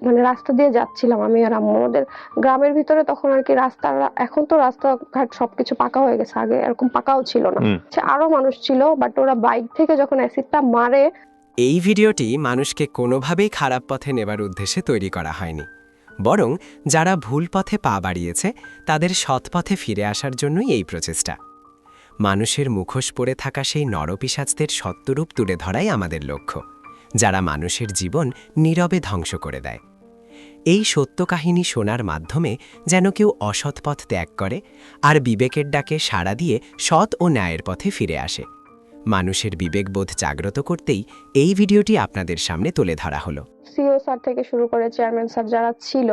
মানে রাস্তা দিয়ে যাচ্ছিলাম আমি আর আম্মু। আমাদের গ্রামের ভিতরে তখন আর কি রাস্তা, এখন তো রাস্তাঘাট সবকিছু পাকা হয়ে গেছে, আগে এরকম পাকাও ছিল না। আরো মানুষ ছিল, বাট ওরা বাইক থেকে যখন অ্যাসিডটা মারে। এই ভিডিওটি মানুষকে কোনোভাবেই খারাপ পথে নেবার উদ্দেশ্যে তৈরি করা হয়নি, বরং যারা ভুল পথে পা বাড়িয়েছে তাদের সৎ পথে ফিরে আসার জন্যই এই প্রচেষ্টা। মানুষের মুখোশ পরে থাকা সেই নরপিশাচদের সত্যরূপ তুলে ধরাই আমাদের লক্ষ্য, যারা মানুষের জীবন নীরবে ধ্বংস করে দেয়। এই সত্য কাহিনী শোনার মাধ্যমে যেন কেউ অসৎ পথ ত্যাগ করে আর বিবেকের ডাকে সাড়া দিয়ে সৎ ও ন্যায়ের পথে ফিরে আসে। মানুষের বিবেকবোধ জাগ্রত করতেই এই ভিডিওটি আপনাদের সামনে তুলে ধরা হলো। সিও স্যার থেকে শুরু করে চেয়ারম্যান স্যার যারা ছিল,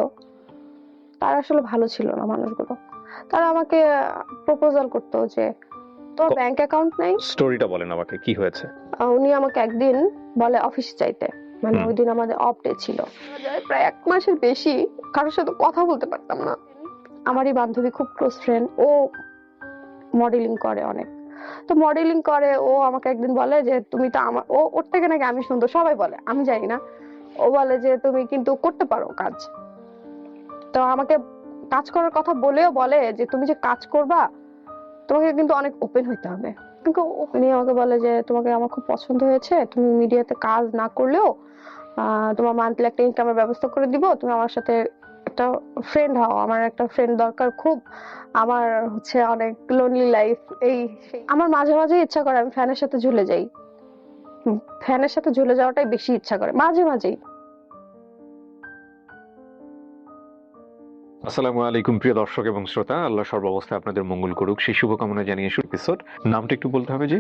তারা আসলে ভালো ছিল না মানুষগুলো। তারা আমাকে প্রপোজাল করতো যে তোর ব্যাংক অ্যাকাউন্ট নাই। স্টোরিটা বলেন আমাকে, কি হয়েছে? উনি আমাকে একদিন বলে অফিসে যাইতে, মানে ওই দিন আমাদের অফ ডে ছিল। প্রায় 1 মাসের বেশি কারোর সাথে কথা বলতে পারতাম না। আমারই বান্ধবী, খুব ক্লোজ ফ্রেন্ড, ও মডেলিং করে অনেক। তো মডেলিং করে, ও আমাকে একদিন বলে যে তুমি তো আমার, ওর থেকে নাকি আমি সুন্দর, সবাই বলে, আমি জানি না। ও বলে যে তুমি কিন্তু করতে পারো কাজ। তো আমাকে কাজ করার কথা বলেও বলে যে তুমি যে কাজ করবা তোমাকে কিন্তু অনেক ওপেন হইতে হবে। কিন্তু উনি আমাকে বলে যে তোমাকে আমার খুব পছন্দ হয়েছে, তুমি মিডিয়াতে কাজ না করলেও তোমার মান্থলি একটা ইনকামের ব্যবস্থা করে দিব, তুমি আমার সাথে একটা ফ্রেন্ড হও, আমার একটা ফ্রেন্ড দরকার খুব, আমার হচ্ছে অনেক লোনলি লাইফ। আমার মাঝে মাঝে ইচ্ছা করে আমি ফ্যানের সাথে ঝুলে যাই, ফ্যানের সাথে ঝুলে যাওয়াটাই বেশি ইচ্ছা করে মাঝে মাঝেই। আসসালামু আলাইকুম প্রিয় দর্শক এবং শ্রোতা, আল্লাহ সর্বাবস্থায় আপনাদের মঙ্গল করুক সেই শুভকামনা জানিয়ে শুরু এপিসোড। নামটা একটু বলতে হবে জি?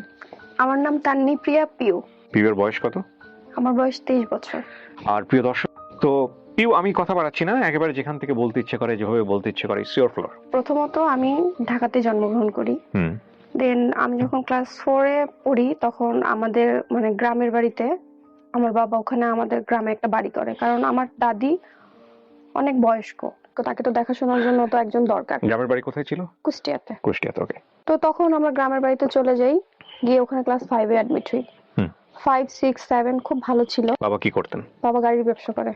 আমার নাম তান্নি প্রিয়া পিউ। পিউয়ের বয়স কত? আমার বয়স 23 বছর। আর প্রিয় দর্শক, তো পিউ আমি কথা বাড়াচ্ছি না, একেবারে যেখান থেকে বলতে ইচ্ছে করে, যেভাবে বলতে ইচ্ছে করে, ইটস ইওর ফ্লোর। প্রথমত আমি ঢাকাতে জন্মগ্রহণ করি। দেন আমি যখন ক্লাস 4-এ পড়ি তখন আমাদের মানে গ্রামের বাড়িতে, আমার বাবা ওখানে আমাদের গ্রামে একটা বাড়ি করে, কারণ আমার দাদি অনেক বয়স্ক, তো তাকে তো দেখাশোনার জন্য তো একজন দরকার। গ্রামের বাড়ি কোথায় ছিল? কুষ্টিয়াতে। কুষ্টিয়াতে, ওকে। তো তখন আমরা গ্রামের বাড়িতে চলে যাই, গিয়ে ওখানে ক্লাস 5-এ অ্যাডমিট হই। 5, 6, 7 খুব ভালো ছিল। বাবা কি করতেন? বাবা গাড়ির ব্যবসা করে।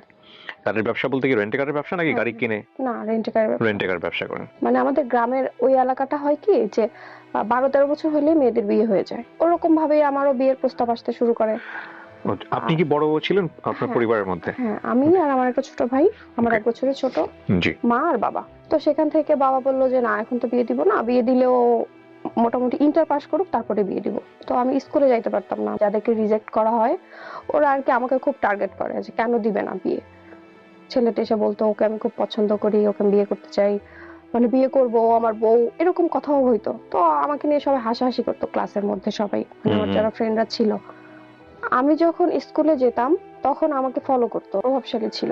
গাড়ির ব্যবসা বলতে কি রেন্টে কারের ব্যবসা নাকি গাড়ি কিনে? না, রেন্টে কারের ব্যবসা। রেন্টে কার ব্যবসা করেন। মানে আমাদের গ্রামের ওই এলাকাটা হয় কি যে 12-13 বছর হলে মেয়েদের বিয়ে হয়ে যায়, ওরকম ভাবে আমারও বিয়ের প্রস্তাব আসতে শুরু করে। আপনি কি বড় ছিলেন আপনার পরিবারের মধ্যে? হ্যাঁ, আমি আর আমার একটা ছোট ভাই, আমার 1 বছরের ছোট। জি। মা আর বাবা। তো সেখান থেকে বাবা বললো যে না, এখন তো বিয়ে দিব না, বিয়ে দিলেও মোটামুটি ইন্টার পাস করুক তারপরে বিয়ে দিব। তো আমি স্কুলে যাইতে পারতাম না, যাদেরকে রিজেক্ট করা হয় ওরা আর কি আমাকে খুব টার্গেট করে যে কেন দিবে না বিয়ে। ছেলেটা এসে বলতো ওকে আমি খুব পছন্দ করি, ওকে বিয়ে করতে চাই, মানে বিয়ে করবো, আমার বউ, এরকম কথাও হইতো। তো আমাকে নিয়ে সবাই হাসাহাসি করতো ক্লাসের মধ্যে সবাই, আমার যারা ফ্রেন্ডরা ছিল। আমি যখন স্কুলে যেতাম তখন আমাকে ফলো করতো, প্রভাবশালী ছিল।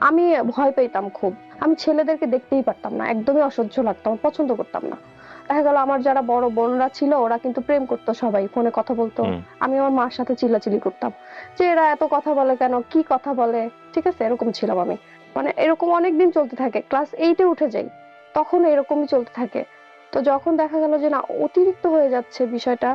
আমি ভয় পেতাম খুব, আমি ছেলেদেরকে দেখতেই পারতাম না, একদমই অসহ্য লাগতো, আমি পছন্দ করতাম না। দেখা গেল আমার যারা বড় বোনরা ছিল ওরা কিন্তু প্রেম করতো, সবাই ফোনে কথা বলতো, আমি আমার মার সাথে চিল্লাচিল্লি করতাম যে এরা এত কথা বলে কেন, কি কথা বলে, ঠিক আছে, এরকম ছিলাম আমি। মানে এরকম অনেকদিন চলতে থাকে, ক্লাস 8-এ উঠে যাই তখন এরকমই চলতে থাকে। তো যখন দেখা গেল যে না, অতিরিক্ত হয়ে যাচ্ছে বিষয়টা,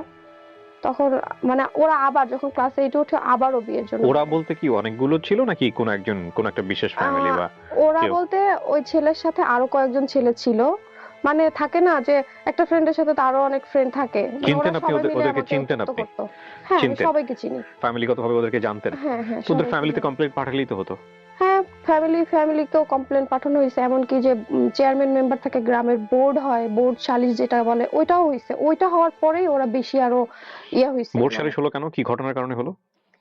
তখন মানে ওরা আবার যখন ক্লাস 8-এ উঠে আবারও বিয়ের জন্য। ওরা বলতে কি অনেকগুলো ছিল নাকি কোন একজন, কোন একটা বিশেষ ফ্যামিলি? বা ওরা বলতে ওই ছেলের সাথে আরো কয়েকজন ছেলে ছিল, মানে থাকে না যে একটা ফ্রেন্ডের সাথে তো আরো অনেক ফ্রেন্ড থাকে। চিনতেন আপনি ওদেরকে? চিনতেন আপনি? হ্যাঁ, সবাইকে চিনি। ফ্যামিলিগতভাবে ওদেরকে জানতেন? হ্যাঁ হ্যাঁ, ওদের ফ্যামিলিতে কমপ্লেইন্ট পাঠালেই তো হতো। হ্যাঁ, ফ্যামিলিকেও কমপ্লেন পাঠানো হয়েছে, এমনকি যে চেয়ারম্যান মেম্বার থাকে, গ্রামের বোর্ড হয়, বোর্ড সালিশ যেটা বলে, ওইটাও হয়েছে। ওইটা হওয়ার পরেই ওরা বেশি আরো ইয়া হয়েছে। বোর্ড সালিশ হলো কেন? কি ঘটনার কারণে হলো?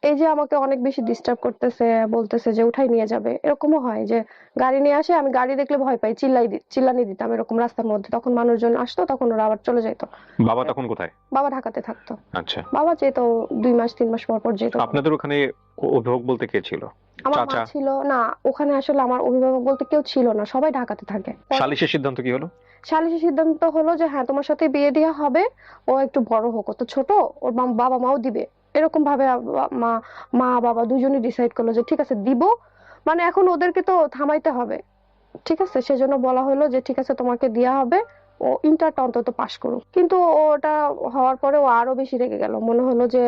এই যে আমাকে অনেক বেশি ডিস্টার্ব করতেছে, বলতেছে যে উঠাই নিয়ে যাবে, এরকমও হয় যে গাড়ি নিয়ে আসে, আমি গাড়ি দেখলে ভয় পাই, চিল্লানি দিতাম এরকম রাস্তার মধ্যে, তখন মানুষজন আসতো, তখন ওরা আবার চলে যেত। বাবা তখন কোথায়? বাবা ঢাকাতে থাকতো। আচ্ছা। বাবা যেত 2 মাস 3 মাস পর পর যেত। আপনাদের ওখানে অভিভাবক বলতে কে ছিল? আমার মা ছিল না ওখানে, আসলে আমার অভিভাবক বলতে কেউ ছিল না, সবাই ঢাকাতে থাকে। সালিশের সিদ্ধান্ত কি হলো? সালিশের সিদ্ধান্ত হলো যে হ্যাঁ তোমার সাথে বিয়ে দেওয়া হবে, ও একটু বড় হোক, ও তো ছোট, ওর বাবা মাও দিবে, এরকম ভাবে মা মা বাবা দুজনই ডিসাইড করলো যে ঠিক আছে দিব, মানে এখন ওদেরকে তো থামাইতে হবে, ঠিক আছে, সেজন্য বলা হলো যে ঠিক আছে তোমাকে দেয়া হবে, ও ইন্টারটা অন্তত পাশ করুক। কিন্তু ওটা হওয়ার পরে ও আরো বেশি রেগে গেল, মনে হলো যে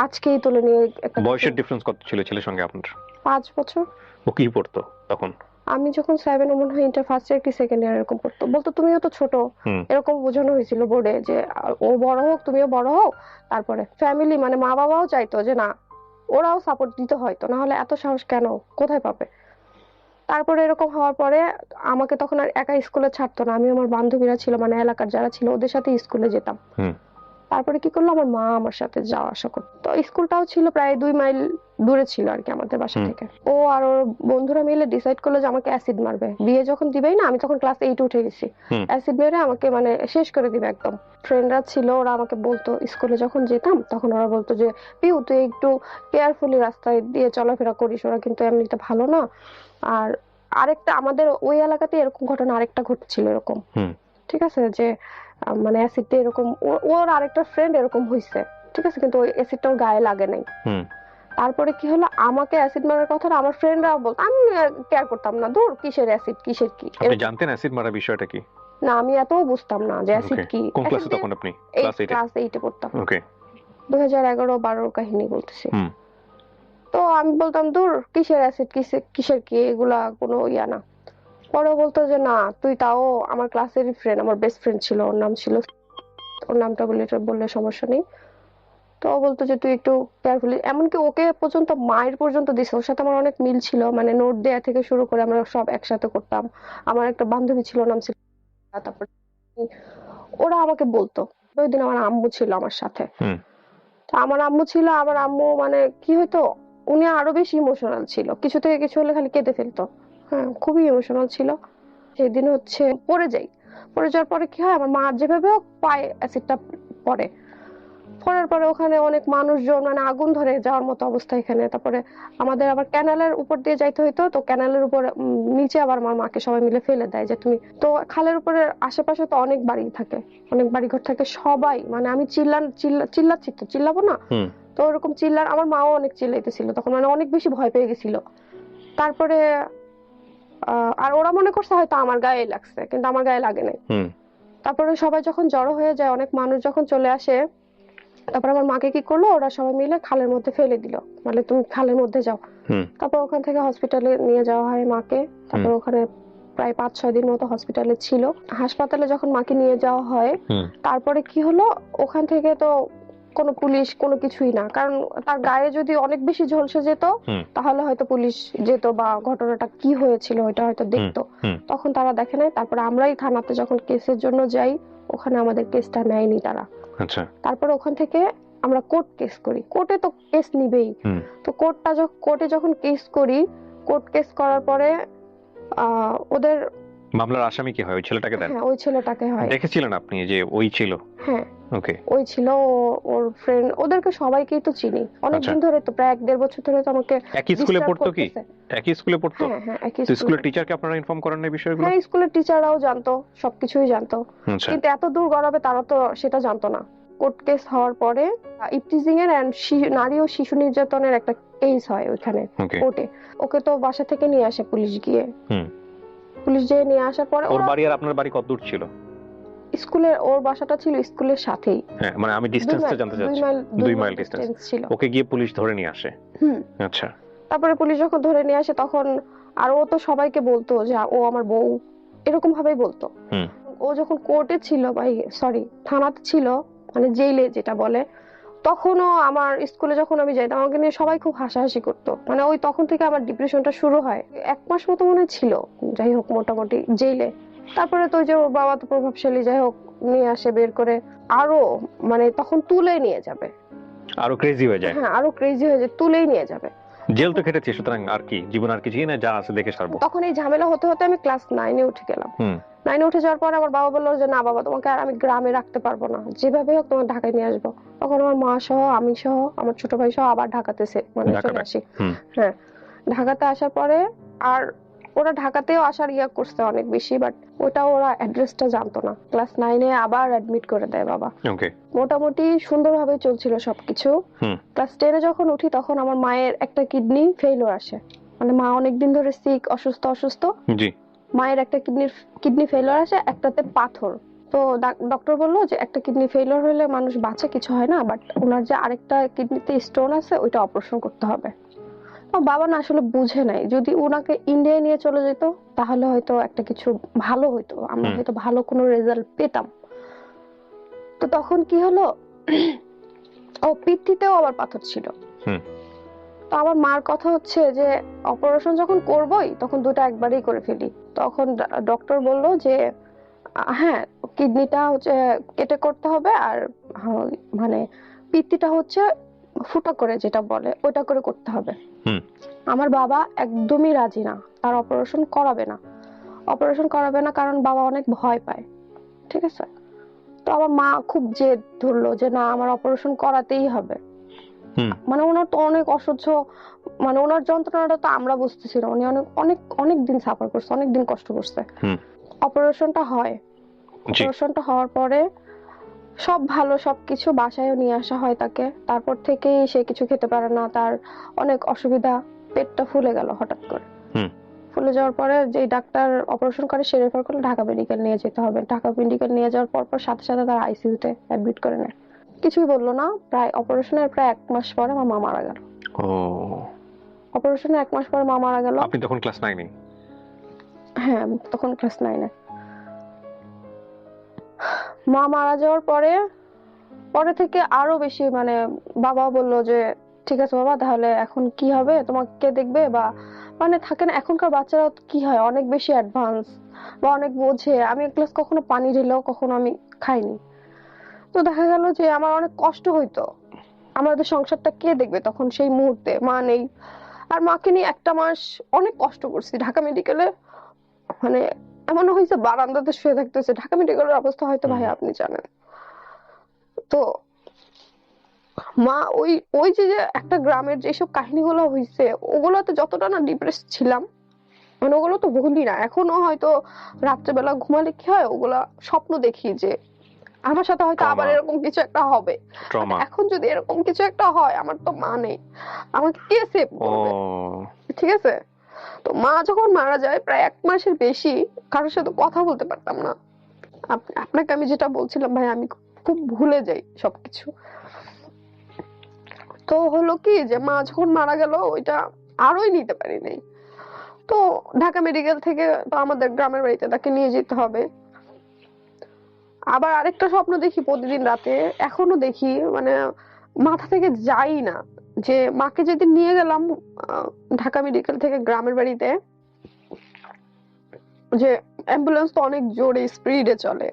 আজকেই তুলে নিয়ে একটা বয়সের ডিফারেন্স কত ছিল ছেলের সঙ্গে আপনার? 5 বছর। ও কি পড়তো তখন? আমি যখন 7 মনে হয় ইন্টার ফার্স্ট ইয়ার কি সেকেন্ড ইয়ার এরকম পড়তো, বলতো তুমিও তো ছোট, হুম এরকম বোঝানো হয়েছিল বোর্ডে যে ও বড় হোক তুমিও বড় হও। তারপরে ফ্যামিলি মানে মা বাবাও চাইতো যে না, ওরাও সাপোর্ট দিতে হয়তো, না হলে এত সাহস কেন, কোথায় পাবে। তারপরে এরকম হওয়ার পরে আমাকে তখন আর একা স্কুলে ছাড়তো না, আমি আমার বান্ধবীরা ছিল মানে এলাকার যারা ছিল ওদের সাথে স্কুলে যেতাম। হুম তারপরে কি করলো, আমার মা আমার সাথে যাওয়া আসা করতো। তো স্কুলটাও ছিল প্রায় 2 মাইল দূরে ছিল আর কি আমাদের বাসা হুম। থেকে। ও আর ওর বন্ধুরা মিলে ডিসাইড করলো যে আমাকে অ্যাসিড মারবে, বিয়ে যখন দিবেই না, আমি তখন ক্লাস 8 উঠে গেছি, হুম অ্যাসিড মেরে আমাকে মানে শেষ করে দিবে একদম। ফ্রেন্ডরা ছিল, ওরা আমাকে বলতো, স্কুলে যখন যেতাম তখন ওরা বলতো যে পিউ তুই একটু কেয়ারফুলি রাস্তায় দিয়ে চলাফেরা করিস, ওরা কিন্তু এমনিতে ভালো না। আর আরেকটা আমাদের ওই এলাকাতে এরকম ঘটনা আরেকটা ঘটছিল এরকম, হুম ঠিক আছে, যে মানে অ্যাসিডটা এরকম ওর আরেকটা ফ্রেন্ড এরকম হইছে, ঠিক আছে, কিন্তু ওই অ্যাসিডটা ওর গায়ে লাগে নাই। হুম তারপরে কি হলো, আমাকে অ্যাসিড মারার কথাটা আমার ফ্রেন্ডরা বলতো, আমি কেয়ার করতাম না, দূর কিসের অ্যাসিড কিসের কি আপনি জানতেন অ্যাসিড মারা বিষয়টা কি? না আমি এতও বুঝতাম না যে অ্যাসিড ওকে কি। কোন ক্লাসে তখন আপনি? ক্লাস 8 এ? ক্লাস 8 পড়তাম, ওকে 2011-12 কাহিনী বলতেছি। হুম তো আমি বলতাম দূর কিসের অ্যাসিড কিসের কিসের কি, এগুলা কোনো ইয়া না। পরে বলতো যে না তুই তাও আমার ক্লাসেরই ফ্রেন্ড, আমার বেস্ট ফ্রেন্ড ছিল, ওর নাম ছিল, ওর নামটা বললে সমস্যা নেই। তো ও বলতো যে তুই একটু কেয়ারফুলি, এমনকি ওকে পর্যন্ত মায়ের পর্যন্ত দিছে, ওর সাথে আমার অনেক মিল ছিল, মানে নোট দেয়া থেকে শুরু করে আমরা সব একসাথে করতাম। আমার একটা বান্ধবী ছিল, নাম ছিল, তারপর ওরা আমাকে বলতো। ওই দিন আমার আম্মু ছিল আমার সাথে, হুম তো আমার আম্মু ছিল, আমার আম্মু মানে কি হয়তো উনি আরো বেশি ইমোশনাল ছিল, কিছু থেকে কিছু হলে খালি কেঁদে ফেলতো, হ্যাঁ খুবই ইমোশনাল ছিল। সেদিন হচ্ছে পড়ে যাই, পড়ে যাওয়ার পরে কি হয়, আমার মা যেভাবে হোক পায়ে অ্যাসিডটা পড়ে, পড়ার পরে ওখানে অনেক মানুষজন মানে আগুন ধরে যাওয়ার মতো অবস্থা এখানে। তারপরে আমাদের আবার ক্যানালের উপর দিয়ে যাইতে হইতো, তো ক্যানালের উপর নিচে আবার আমার মাকে সবাই মিলে ফেলে দেয় যে তুমি তো, খালের উপরে আশেপাশে তো অনেক বাড়ি থাকে, অনেক বাড়িঘর থাকে, সবাই মানে আমি চিল্লাচ্ছি তো চিল্লাবো না, হুম তো ওরকম আমার মাও অনেক চিল্লাইতেছিল তখন, মানে অনেক বেশি ভয় পেয়ে গেছিল। তারপরে আর ওরা মনে করছে হয়তো আমার গায়ে লাগছে, কিন্তু আমার গায়ে লাগে নাই। হুম তারপরে সবাই যখন জড়ো হয়ে যায়, অনেক মানুষ যখন চলে আসে, তারপর আমার মাকে কি করলো, ওরা সবাই মিলে খালের মধ্যে ফেলে দিল, মানে তুমি খালের মধ্যে যাও। হুম তারপর ওখান থেকে হসপিটালে নিয়ে যাওয়া হয় মাকে। তারপর ওখানে প্রায় 5-6 দিন মতো হসপিটালে ছিল। হাসপাতালে যখন মাকে নিয়ে যাওয়া হয়, হুম তারপরে কি হলো, ওখান থেকে তো কোনো পুলিশ কোনো কিছুই না, কারণ তার গায়ে যদি অনেক বেশি ঝলসে যেত হুম তাহলে হয়তো পুলিশ যেত বা ঘটনাটা কি হয়েছিল ওইটা হয়তো হুম দেখতো। হুম তখন তারা দেখে নাই। তারপর আমরাই থানাতে যখন কেসের জন্য যাই, ওখানে আমাদের কেসটা নেয়নি তারা। আচ্ছা তারপর ওখান থেকে আমরা কোর্ট কেস করি, কোর্টে তো কেস নিবেই। হুম তো কোর্টে যখন কেস করি, কোর্ট কেস করার পরে ওদের, মামলার আসামি কি হয়? ওই ছেলেটাকে দেন? হ্যাঁ ওই ছেলেটাকে হয়। দেখেছিলেন আপনি যে ওই ছিল? হ্যাঁ ওকে ওই ছিল, ওর ফ্রেন্ড, ওদেরকে সবাইকেই তো চিনি অনেকদিন আচ্ছা। ধরে, তো প্রায় 1-1.5 বছর ধরে তো আমাকে একই স্কুলে disturb পড়তো কি? করতেছে। একই স্কুলে পড়তো? হ্যাঁ হ্যাঁ একই তো স্কুলে। স্কুলের টিচারকে আপনারা ইনফর্ম করেন না এই বিষয়গুলো? হ্যাঁ স্কুলের টিচাররাও জানতো, সবকিছুই জানতো, আচ্ছা কিন্তু এত দূর গড়াবে তারা তো সেটা জানতো না। কোর্ট কেস হওয়ার পরে ইপটিজিং এর এন্ড নারী ও শিশু নির্যাতনের একটা কেস হয় ওইখানে ওকে কোর্টে। ওকে তো বাসা থেকে নিয়ে আসে পুলিশ গিয়ে, হুম পুলিশ যেয়ে নিয়ে আসার পরে ওর ওরা বাড়ি আর আপনার বাড়ি কত দূর ছিল? স্কুলের, ওর বাসাটা ছিল স্কুলের সাথেই, হ্যাঁ মানে আমি ডিসটেন্সটা জানতে 2 চাচ্ছি। মাইল 2 মাইল ডিসটেন্স ডিস্টেন্স ছিল। ওকে গিয়ে পুলিশ ধরে নিয়ে আসে। হুম। আচ্ছা তারপরে পুলিশ যখন ধরে নিয়ে আসে তখন, আর ও তো সবাইকে বলতো যে ও আমার বউ, এরকম ভাবেই বলতো। হুম ও যখন কোর্টে ছিল সরি থানাতে ছিল, মানে জেলে যেটা বলে, তখনও আমার স্কুলে যখন আমি যাইতাম আমাকে নিয়ে সবাই খুব হাসাহাসি করতো, মানে ওই তখন থেকে আমার ডিপ্রেশনটা শুরু হয়। 1 মাস মতো মনে হয় ছিল, যাই হোক মোটামুটি জেলে। তারপরে তো ওই যে ওর বাবা তো প্রভাবশালী, যাই হোক নিয়ে আসে বের করে, আরো মানে তখন তুলে নিয়ে যাবে, আরো ক্রেজি হয়ে যায়। হ্যাঁ আরো ক্রেজি হয়ে যায়, তুলেই নিয়ে যাবে। জেল তো খেটেছি, সুতরাং আর কি জীবন আর কিছুই না, যা আছে দেখে সারবো। তখন এই ঝামেলা হতে হতে আমি ক্লাস 9-এ উঠে গেলাম। হুম 9-এ উঠে যাওয়ার পরে আমার বাবা বললো যে না বাবা, তোমাকে আর আমি গ্রামে রাখতে পারবো না, যেভাবে হোক তোমাকে ঢাকায় নিয়ে আসবো। তখন আমার মা সহ, আমি সহ, আমার ছোট ভাই সহ আবার ঢাকাতে মানে ঢাকা চলে back। আসি। হুম হ্যাঁ ঢাকাতে আসার পরে আর ওরা ঢাকাতেও আসার করছে অনেক বেশি, বাট ওটা ওরা অ্যাড্রেসটা জানতো না। ক্লাস 9-এ আবার অ্যাডমিট করে দেয় বাবা। ওকে মোটামুটি সুন্দরভাবে চলছিল সবকিছু। হুম ক্লাস 10-এ যখন উঠি তখন আমার মায়ের একটা কিডনি ফেইলিওর আসে, মানে মা অনেকদিন ধরে অসুস্থ। জি মায়ের একটা কিডনি ফেইলিওর আসে, একটাতে পাথর, তো ডক্টর বললো যে একটা কিডনি ফেলিওর হলে মানুষ বাঁচে, কিছু হয় না, বাট ওনার যে আরেকটা কিডনিতে স্টোন আছে ওইটা অপারেশন করতে হবে। তো বাবা না আসলে বুঝে নাই, যদি ওনাকে ইন্ডিয়ায় নিয়ে চলে যেত তাহলে হয়তো একটা কিছু ভালো হইতো, আমরা হুম। হয়তো ভালো কোনো রেজাল্ট পেতাম। তো তখন কি হলো, ও পিত্তিতেও আবার পাথর ছিল। হুম। তো আমার মার কথা হচ্ছে যে অপারেশন যখন করবই তখন দুটো একবারেই করে ফেলি। তখন ডক্টর বললো যে হ্যাঁ, কিডনিটা হচ্ছে কেটে করতে হবে, আর হ- মানে পিত্তিটা হচ্ছে ফুটো করে যেটা বলে ওটা করে করতে হবে। হুম। আমার বাবা একদমই রাজি না, তার অপারেশন করাবে না। অপারেশন করাবে না কারণ বাবা অনেক ভয় পায়, ঠিক আছে। তো আমার মা খুব জেদ ধরলো যে না, আমার অপারেশন করাতেই হবে। হুম। মানে ওনার তো অনেক অসহ্য, মানে ওনার যন্ত্রণাটা তো আমরা বুঝতেছি না, উনি অনেক অনেক অনেক দিন সাফার করছে, অনেক দিন কষ্ট করছে। হুম। অপারেশনটা হয়, জি। অপারেশনটা হওয়ার পরে সব ভালো, সবকিছু বাসায়ও নিয়ে আসা হয় তাকে। তারপর থেকেই সে কিছু খেতে পারে না, তার অনেক অসুবিধা, পেটটা ফুলে গেল হঠাৎ করে। হুম। ফুলে যাওয়ার পরে যে ডাক্তার অপারেশন করে সে রেফার করলো ঢাকা মেডিকেল নিয়ে যেতে হবে। ঢাকা মেডিকেল নিয়ে যাওয়ার পর সাথে সাথে তার আইসিইউতে অ্যাডমিট করে নেয়। কিছুই বললো না, প্রায় অপারেশনের প্রায় 1 মাস পরে আমার মা মারা গেল। ও, অপারেশনের 1 মাস পরে মা মারা গেল। আপনি তখন ক্লাস 9-এ? হ্যাঁ, আমি তখন ক্লাস 9-এ। মা মারা যাওয়ার পরে পরে থেকে আরো বেশি মানে বাবা বললো যে ঠিক আছে বাবা, তাহলে এখন কি হবে, তোমাকে কে দেখবে, বা মানে থাকে না এখনকার বাচ্চারা কি হয় অনেক বেশি অ্যাডভান্স বা অনেক বোঝে। আমি এক গ্লাস কখনো পানি ঢেলেও কখনো আমি খাইনি। তো দেখা গেল যে আমার অনেক কষ্ট হইতো, আমাদের সংসারটা কে দেখবে তখন সেই মুহূর্তে, মা নেই। আর মাকে নিয়ে 1 মাস অনেক কষ্ট করছি ঢাকা মেডিকেলে। মানে এমন হয়েছে বারান্দাতে শুয়ে থাকতে হয়েছে। ঢাকা মেডিকেলের অবস্থা হয়তো ভাই হুম। আপনি জানেন। তো মা ওই ওই যে একটা গ্রামের যেসব কাহিনীগুলো হয়েছে ওগুলোতে যতটা না ডিপ্রেস ছিলাম, মানে ওগুলো তো ভুলি না এখনো। হয়তো রাত্রেবেলা ঘুমালে কি হয়, ওগুলা স্বপ্ন দেখি যে আমার সাথে হয়তো আবার ট্রমা। এরকম কিছু একটা হবে। But trauma. এখন যদি এরকম কিছু একটা হয়, আমার তো মা নেই, আমাকে কে সেভ ও। করবে, ঠিক আছে। তো মা যখন মারা যায় প্রায় 1 মাসের বেশি কারোর সাথে কথা বলতে পারতাম না। আপনাকে আমি যেটা বলছিলাম ভাই, আমি খুব ভুলে যাই সবকিছু। তো হলো কি যে মা যখন মারা গেল ওইটা আরোই নিতে পারি নাই। তো ঢাকা মেডিকেল থেকে তো আমাদের গ্রামের বাড়িতে তাকে নিয়ে যেতে হবে। আবার আরেকটা স্বপ্ন দেখি প্রতিদিন রাতে, এখনো দেখি, মানে মাথা থেকে যাই না, যে মাকে যেদিন নিয়ে গেলাম ঢাকা মেডিকেল থেকে গ্রামের বাড়িতে, যে অ্যাম্বুলেন্স তো অনেক জোরে স্পিডে চলে।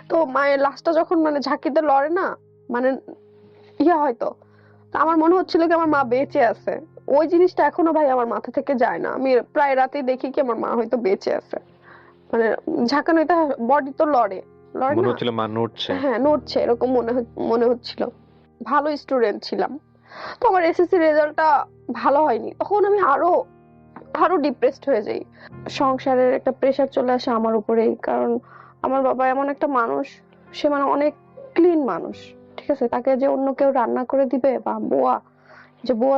তো মায়ের লাশটা যখন মানে ঝাঁকিতে লড়ে না, মানে হয়তো, তো আমার মনে হচ্ছিল কি আমার মা বেঁচে আছে। ওই জিনিসটা এখনো ভাই আমার মাথা থেকে যায় না। আমি প্রায় রাতেই দেখি কি আমার মা হয়তো বেঁচে আছে, মানে ঝাঁকানো, এটা বডি তো লড়ে, লড়ে মনে না। হচ্ছিল মা নড়ছে। হ্যাঁ নড়ছে, এরকম মনে হচ্ছিল। ভালো স্টুডেন্ট ছিলাম। তো আমার এসএসসি রেজাল্টটা ভালো হয়নি, তখন আমি আরো আরো ডিপ্রেসড হয়ে যাই। সংসারের একটা প্রেশার চলে আসে আমার উপরেই, কারণ আমার বাবা এমন একটা মানুষ, সে মানে অনেক ক্লিন মানুষ, ঠিক আছে। তাকে যে অন্য কেউ রান্না করে দিবে বা বুয়া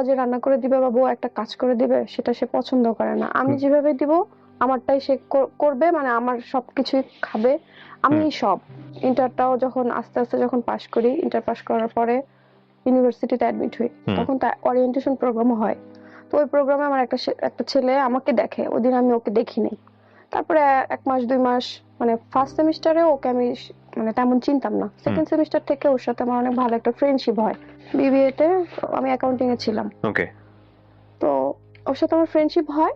যে রান্না করে দিবে বা বুয়া একটা কাজ করে দিবে সেটা সে পছন্দ করে না। আমি হুম। যেভাবে দিব আমারটাই সে করবে, মানে আমার সবকিছুই খাবে। আমি হুম। সব ইন্টারটাও যখন আস্তে আস্তে যখন পাশ করি, ইন্টার পাস করার পরে ইউনিভার্সিটিতে অ্যাডমিট হই, হুম। তখন তা ওরিয়েন্টেশন প্রোগ্রাম হয়। তো ওই প্রোগ্রামে আমার একটা ছেলে আমাকে দেখে, ওদিন আমি ওকে দেখিনি। তারপরে 1 মাস 2 মাস, মানে ফার্স্ট সেমিস্টারে ওকে আমি মানে তেমন চিনতাম না, সেকেন্ড সেমিস্টার থেকে ওর সাথে আমার অনেক ভালো একটা ফ্রেন্ডশিপ হয়। বিবিএ তে আমি অ্যাকাউন্টিং এ ছিলাম। ওকে। তো ওর সাথে আমার ফ্রেন্ডশিপ হয়,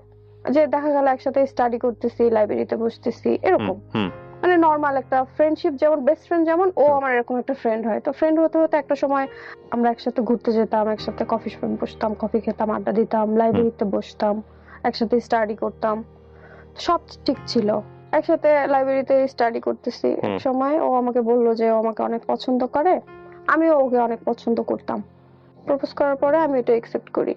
যে দেখা গেল একসাথে স্টাডি করতেছি, লাইব্রেরিতে বসতেছি, হুম। এরকম হুম। মানে নর্মাল একটা ফ্রেন্ডশিপ, যেমন বেস্ট ফ্রেন্ড যেমন ও আমার এরকম একটা ফ্রেন্ড হয়। তো ফ্রেন্ড হতে হতে একটা সময় আমরা একসাথে ঘুরতে যেতাম, একসাথে কফি শপে বসতাম, কফি খেতাম, আড্ডা দিতাম, লাইব্রেরিতে বসতাম, একসাথে স্টাডি করতাম, সব ঠিক ছিল। একসাথে লাইব্রেরিতে স্টাডি করতেছি, এক হুম। সময় ও আমাকে বললো যে ও আমাকে অনেক পছন্দ করে, আমিও ওকে অনেক পছন্দ করতাম। প্রপোজ করার পরে আমি এটা একসেপ্ট করি।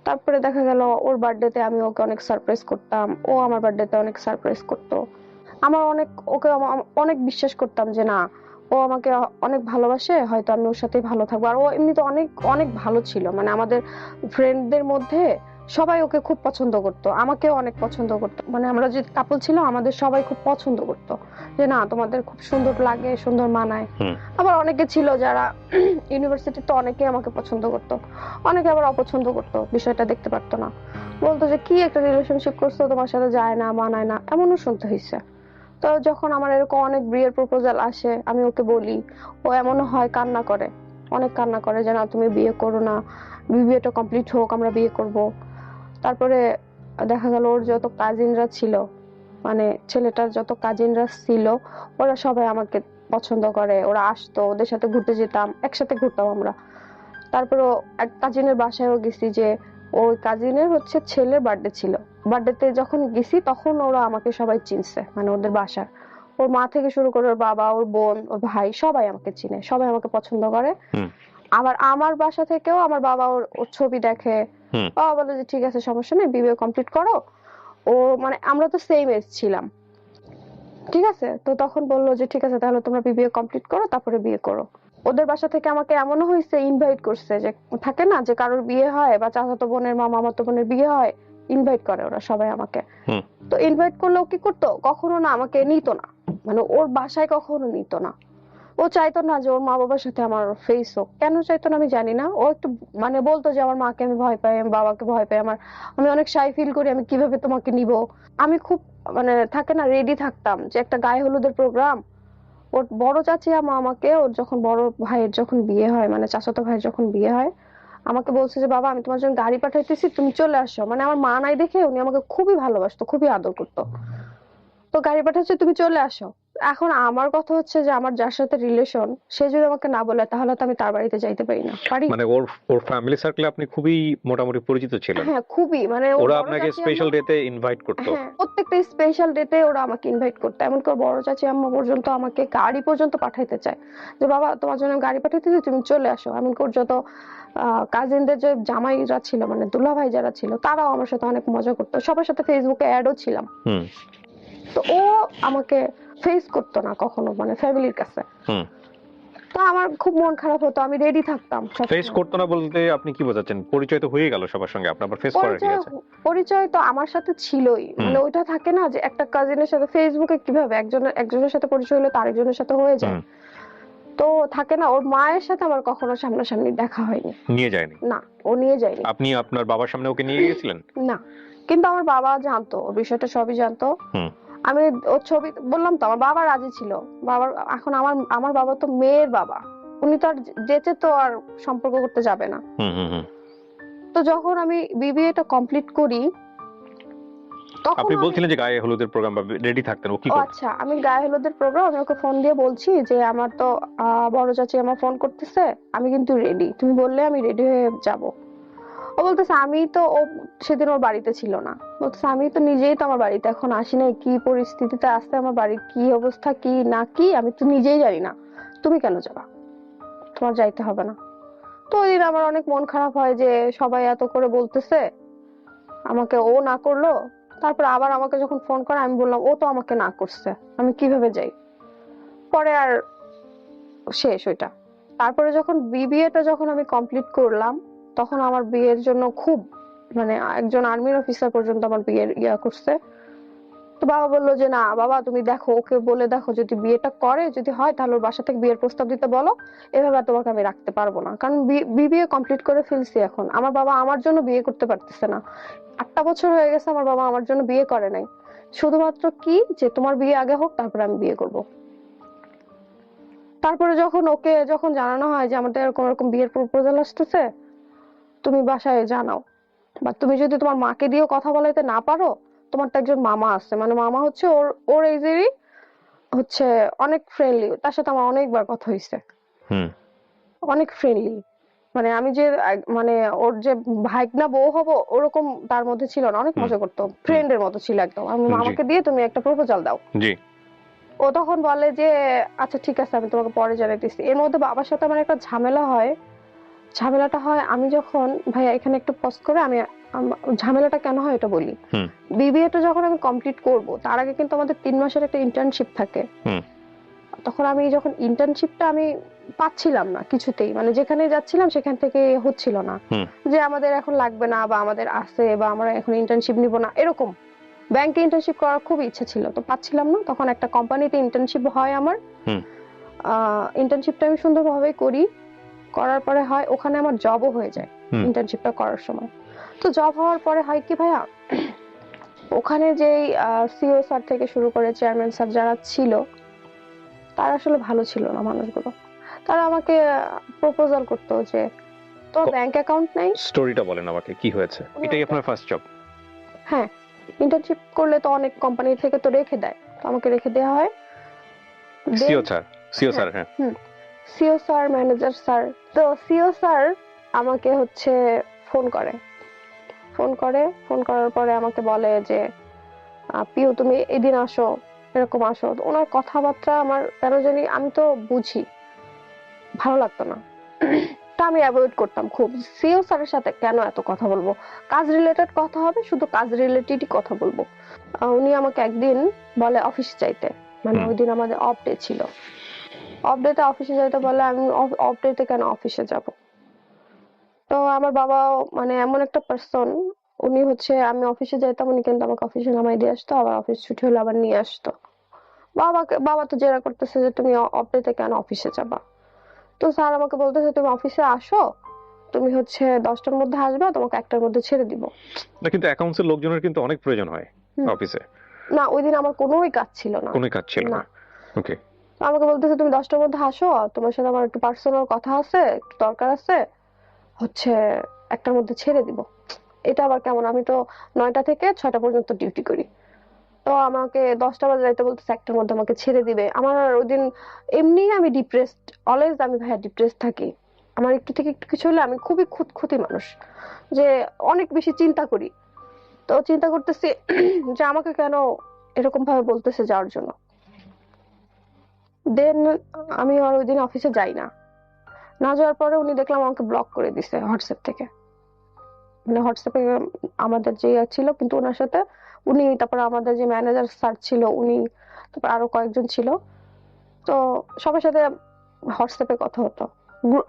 তারপরে দেখা গেল ওর বার্থডেতে আমি ওকে অনেক সারপ্রাইজ করতাম, ও আমার বার্থডেতে অনেক সারপ্রাইজ করতো। আমার অনেক ওকে অনেক বিশ্বাস করতাম যে না, ও আমাকে অনেক ভালোবাসে, হয়তো আমি ওর সাথেই ভালো থাকবো। আর ও এমনিতে অনেক অনেক ভালো ছিল, মানে আমাদের ফ্রেন্ডদের মধ্যে সবাই ওকে খুব পছন্দ করতো, আমাকেও অনেক পছন্দ করতো, মানে আমরা যে কাপল ছিল আমাদের সবাই খুব পছন্দ করতো যে না তোমাদের খুব সুন্দর লাগে, সুন্দর মানায়। আবার অনেকে ছিল যারা ইউনিভার্সিটিতে অনেকে আমাকে পছন্দ করতো, অনেকে আবার অপছন্দ করতো, বিষয়টা দেখতে পারতো না, বলতো যে কি একটা রিলেশনশিপ করছো, তোমার সাথে যায় না, মানায় না, এমনও শুনতে হয়েছে। তো যখন আমার এরকম অনেক বিয়ের প্রপোজাল আসে, আমি ওকে বলি, ও এমনও হয় কান্না করে, অনেক কান্না করে যে না তুমি বিয়ে করো না, বিয়েটা কমপ্লিট হোক, আমরা বিয়ে করব। তারপরে দেখা গেল ওর যত কাজিনরা ছিল, মানে ছেলেটার যত কাজিনরা ছিল, ওরা সবাই আমাকে পছন্দ করে, ওরা আসতো, ওদের সাথে ঘুরতে যেতাম, একসাথে ঘুরতাম আমরা। তারপরে এক কাজিনের বাসায়ও গেছি, যে ওই কাজিনের হচ্ছে ছেলের বার্থডে ছিল, বার্থডেতে যখন গেছি তখন ওরা আমাকে সবাই চিনছে, মানে ওদের বাসার, ওর মা থেকে শুরু করে ওর বাবা, ওর বোন, ওর ভাই, সবাই আমাকে চিনে, সবাই আমাকে পছন্দ করে। আবার আমার বাসা থেকেও আমার বাবা ওর ছবি দেখে, বাবা বলে যে ঠিক আছে সমস্যা নেই, বিয়ে কমপ্লিট করো। ও মানে আমরা তো সেম এজ ছিলাম, ঠিক আছে, তো তখন বললো যে ঠিক আছে তাহলে তোমরা বিয়ে কমপ্লিট করো, তারপরে বিয়ে করো। ওদের বাসা থেকে আমাকে এমনও হয়েছে, ইনভাইট করছে, যে থাকে না যে কারোর বিয়ে হয় বা চাচাতো বোনের মা মামাতো বোনের বিয়ে হয়, ইনভাইট করে ওরা সবাই আমাকে। তো ইনভাইট করলেও কি করতো, কখনো না আমাকে নিত না, মানে ওর বাসায় কখনো নিত না। ও চাইতো না যে ওর মা বাবার সাথে আমার ফেস হোক, কেন চাইতো না আমি জানি না। ও একটু মানে বলতো যে আমার মাকে আমি ভয় পাই, আমি বাবাকে ভয় পাই, আমি অনেক শাই ফিল করি, আমি কিভাবে তোমাকে নিব। আমি খুব মানে থাকে না রেডি থাকতাম, যে একটা গায়ে হলুদের প্রোগ্রাম, ওর বড় চাচি আমাকে, ওর যখন বড় ভাইয়ের যখন বিয়ে হয়, মানে চাচাতো ভাইয়ের যখন বিয়ে হয়, আমাকে বলছে যে বাবা আমি তোমার জন্য গাড়ি পাঠাইতেছি, তুমি চলে আসো। মানে আমার মা নাই দেখে উনি আমাকে খুবই ভালোবাসতো, খুবই আদর করতো, তো গাড়ি পাঠাচ্ছে তুমি চলে আসো। এখন আমার কথা হচ্ছে যে আমার যার সাথে রিলেশন, সে যদি আমাকে না বলে তাহলে তো আমি তার বাড়িতে যাইতে পারি না, পারি? মানে ওর ওর ফ্যামিলি সার্কেলে আপনি খুবই মোটামুটি পরিচিত ছিলেন। হ্যাঁ খুবই, মানে ওর ওরা বড় আপনাকে চাচি স্পেশাল আম্মা, ডেতে ইনভাইট করতো। হ্যাঁ প্রত্যেকটা স্পেশাল ডেতে ওরা আমাকে ইনভাইট করতো, এমন করে বড় চাচি আম্মা পর্যন্ত আমাকে গাড়ি পর্যন্ত পাঠাইতে চায়, যে বাবা তোমার জন্য গাড়ি পাঠাইতেছি তুমি চলে আসো। এমন করে যত কাজিনদের যে জামাইরা ছিল, মানে দুলাভাই যারা ছিল, তারাও আমার সাথে অনেক মজা করতো, সবার সাথে ফেসবুকে অ্যাডও ছিলাম। তো ও আমাকে ফেস করতো না কখনো, মানে ফ্যামিলির কাছে। তো আমার খুব মন খারাপ হতো, আমি রেডি থাকতাম ফেস সবসময়। করতো না বলতে আপনি কি বোঝাচ্ছেন? পরিচয় তো হয়ে গেল সবার সঙ্গে, আপনার আবার ফেস করার কি পরিচয় আছে? পরিচয় তো আমার সাথে ছিলই, মানে ওইটা থাকে না যে একটা কাজিনের সাথে ফেসবুকে কিভাবে একজনের সাথে পরিচয় হলে তো আরেকজনের সাথে হয়ে যায়, তো থাকে না, ওর মায়ের সাথে আমার কখনো সামনাসামনি দেখা হয়নি। নিয়ে যায়নি? না, ও নিয়ে যায়নি। আপনি আপনার বাবার সামনে ওকে নিয়ে গিয়েছিলেন? না, কিন্তু আমার বাবা জানতো, ওর বিষয়টা সবই জানতো। আমি ওর ছবি বললাম তো, আমার বাবা রাজি ছিল। বাবার এখন আমার আমার বাবা তো মেয়ের বাবা, উনি তো আর যেচে তো আর সম্পর্ক করতে যাবে না। তো যখন আমি বিবিএটা কমপ্লিট করি, তখন আপনি বলছিলেন যে গায়ে হলুদের প্রোগ্রাম বা রেডি থাকতেন, ও কি করতো? আচ্ছা, আমি গায়ে হলুদের প্রোগ্রাম, আমি ওকে ফোন দিয়ে বলছি যে আমার তো বড় চাচি আমার ফোন করতেছে, আমি কিন্তু রেডি, তুমি বললে আমি রেডি হয়ে যাব। ও বলতেছে আমি তো, ও সেদিন ওর বাড়িতে ছিল না, বলতেছে আমি তো নিজেই তো আমার বাড়িতে এখন আসি নাই, কি পরিস্থিতিতে আছে আমার বাড়ির, কি অবস্থা, কি না কি আমি তো নিজেই জানি না, তুমি কেন যাবা, তোমার যাইতে হবে না। তো ওই দিন আমার অনেক মন খারাপ হয় যে সবাই এত করে বলতেছে, আমাকে ও না করলো। তারপর আবার আমাকে যখন ফোন করে, আমি বললাম ও তো আমাকে না করছে, আমি কিভাবে যাই। পরে আর শেষ ওইটা। তারপরে যখন বিবিএটা যখন আমি কমপ্লিট করলাম, তখন আমার বিয়ের জন্য খুব, মানে একজন আর্মির অফিসার পর্যন্ত আমার বিয়ের ইয়া করছে। তো বাবা বললো যে না বাবা তুমি দেখো, ওকে বলে দেখো, যদি বিয়েটা করে, যদি হয় তাহলে ওর বাসা থেকে বিয়ের প্রস্তাব দিতে বলো, এভাবে আর তোমাকে আমি রাখতে পারবো না, কারণ বিবিএ কমপ্লিট করে ফেলছি। এখন আমার বাবা আমার জন্য বিয়ে করতে পারতেছে না, 8টা বছর হয়ে গেছে আমার বাবা আমার জন্য বিয়ে করে নাই, শুধুমাত্র কি যে তোমার বিয়ে আগে হোক তারপরে আমি বিয়ে করব। তারপরে যখন ওকে যখন জানানো হয় যে আমাদের এরকম এরকম বিয়ের প্রপোজাল আসতেছে, তুমি বাসায় জানাও, বা তুমি যদি তোমার মাকে দিয়েও কথা বলাইতে না পারো, তোমার তো একজন মামা আছে, মানে মামা হচ্ছে ওর ওর এজেরই, হচ্ছে অনেক ফ্রেন্ডলি, তার সাথে আমার অনেকবার কথা হয়েছে, অনেক ফ্রেন্ডলি, মানে আমি যে মানে ওর যে ভাইগনা বউ হব ওরকম তার মধ্যে ছিল না, অনেক মজা করতো, ফ্রেন্ডের মতো ছিল একদম। আমি মামাকে দিয়ে তুমি একটা প্রপোজাল দাও। জি। ও তখন বলে যে আচ্ছা ঠিক আছে আমি তোমাকে পরে জানাইতেছি। এর মধ্যে বাবার সাথে আমার একটা ঝামেলা হয়। ঝামেলাটা হয় আমি যখন, ভাইয়া এখানে একটু পজ করে আমি ঝামেলাটা কেন হয় এটা বলি। বিবিএটা যখন আমি কমপ্লিট করব, তার আগে কিন্তু আমাদের 3 মাসের একটা ইন্টার্নশিপ থাকে। তখন আমি যখন ইন্টার্নশিপটা আমি পাচ্ছিলাম না কিছুতেই, মানে যেখানে যাচ্ছিলাম সেখান থেকে হচ্ছিল না, হুম। যে আমাদের এখন লাগবে না বা আমাদের আছে বা আমরা এখন ইন্টার্নশিপ নিব না, এরকম। ব্যাংকে ইন্টার্নশিপ করার খুব ইচ্ছা ছিল, তো পাচ্ছিলাম না। তখন একটা কোম্পানিতে ইন্টার্নশিপ হয় আমার। হুম। ইন্টার্নশিপটা আমি সুন্দরভাবে করি, করার পরে হয় ওখানে আমার জবও হয়ে যায় হুম। ইন্টার্নশিপটা করার সময়। তো জব হওয়ার পরে হয় কি ভাইয়া, ওখানে যেই সিও স্যার থেকে শুরু করে চেয়ারম্যান স্যার যারা ছিল, তারা আসলে ভালো ছিল না মানুষগুলো। তারা আমাকে প্রপোজাল করতো যে তোর ব্যাংক অ্যাকাউন্ট নাই। স্টোরিটা বলেন আমাকে, কি হয়েছে? এটাই আপনার ফার্স্ট জব? হ্যাঁ, ইন্টার্নশিপ করলে তো অনেক কোম্পানি থেকে তো রেখে দেয়, তো আমাকে রেখে দেওয়া হয়। সিও স্যার, সিও স্যার, হ্যাঁ। CO sir, manager sir. তো সিও স্যার আমাকে হচ্ছে ফোন করে, ফোন করার পরে আমাকে বলে যে পিউ তুমি এদিন আসো, এরকম আসো। তো ওনার কথাবার্তা আমার কেন জানি, আমি তো বুঝি, ভালো লাগতো না। তা আমি অ্যাভয়েড করতাম খুব। সিও স্যারের সাথে কেন এত কথা বলবো, কাজ রিলেটেড কথা হবে, শুধু কাজ রিলেটেডই কথা বলবো। উনি আমাকে একদিন বলে অফিসে যাইতে, মানে ওই দিন আমাদের অফ ডে ছিল। অফ ডেতে অফিসে যাইতে বলে, আমি অফ ডেতে কেন অফিসে যাব? তো আমার বাবা মানে এমন একটা পার্সন, উনি হচ্ছে আমি অফিসে যাইতাম, উনি কিন্তু আমাকে অফিসে নামাই দিয়ে আসতো, আবার অফিস ছুটি হলে আবার নিয়ে আসতো। বাবা তো জেরা করতেছে যে তুমি অফ ডেতে কেন অফিসে যাবা। তো স্যার আমাকে বলতেছে তুমি অফিসে আসো, তুমি হচ্ছে 10টার মধ্যে আসবা, তোমাকে 1টার মধ্যে ছেড়ে দিব। না, কিন্তু অ্যাকাউন্টসের লোকজনের কিন্তু অনেক প্রয়োজন হয় হুম। অফিসে। না, ওই দিন আমার কোনোই কাজ ছিল না। কোনো কাজ ছিল না। না। ওকে। তো আমাকে বলতেছে তুমি 10টার মধ্যে আসো, তোমার সাথে আমার একটু পার্সোনাল কথা আছে, একটু দরকার আছে, হচ্ছে 1টার মধ্যে ছেড়ে দিব। এটা আবার কেমন, আমি তো 9টা থেকে 6টা পর্যন্ত ডিউটি করি। তো আমাকে 10টা বাজে যাইতে বলতেছে, 1টার মধ্যে আমাকে ছেড়ে দিবে। আমার ওই দিন এমনি আমি ডিপ্রেসড, অলওয়েজ আমি ভাইয়া ডিপ্রেসড থাকি। আমার একটু থেকে একটু কিছু হলে আমি খুবই খুঁতখুঁতি মানুষ, যে অনেক বেশি চিন্তা করি। তো চিন্তা করতেছি যে আমাকে কেন এরকম ভাবে বলতেছে যাওয়ার জন্য। দেন আমি আর ওই দিন অফিসে যাই না। না যাওয়ার পরে উনি দেখলাম আমাকে ব্লক করে দিছে হোয়াটসঅ্যাপ থেকে। মানে হোয়াটসঅ্যাপে আমাদের যে ছিল, কিন্তু ওনার সাথে উনি, তারপর আমাদের যে ম্যানেজার স্যার ছিল উনি, তারপর আরো কয়েকজন ছিল, তো সবার সাথে হোয়াটসঅ্যাপে কথা হতো।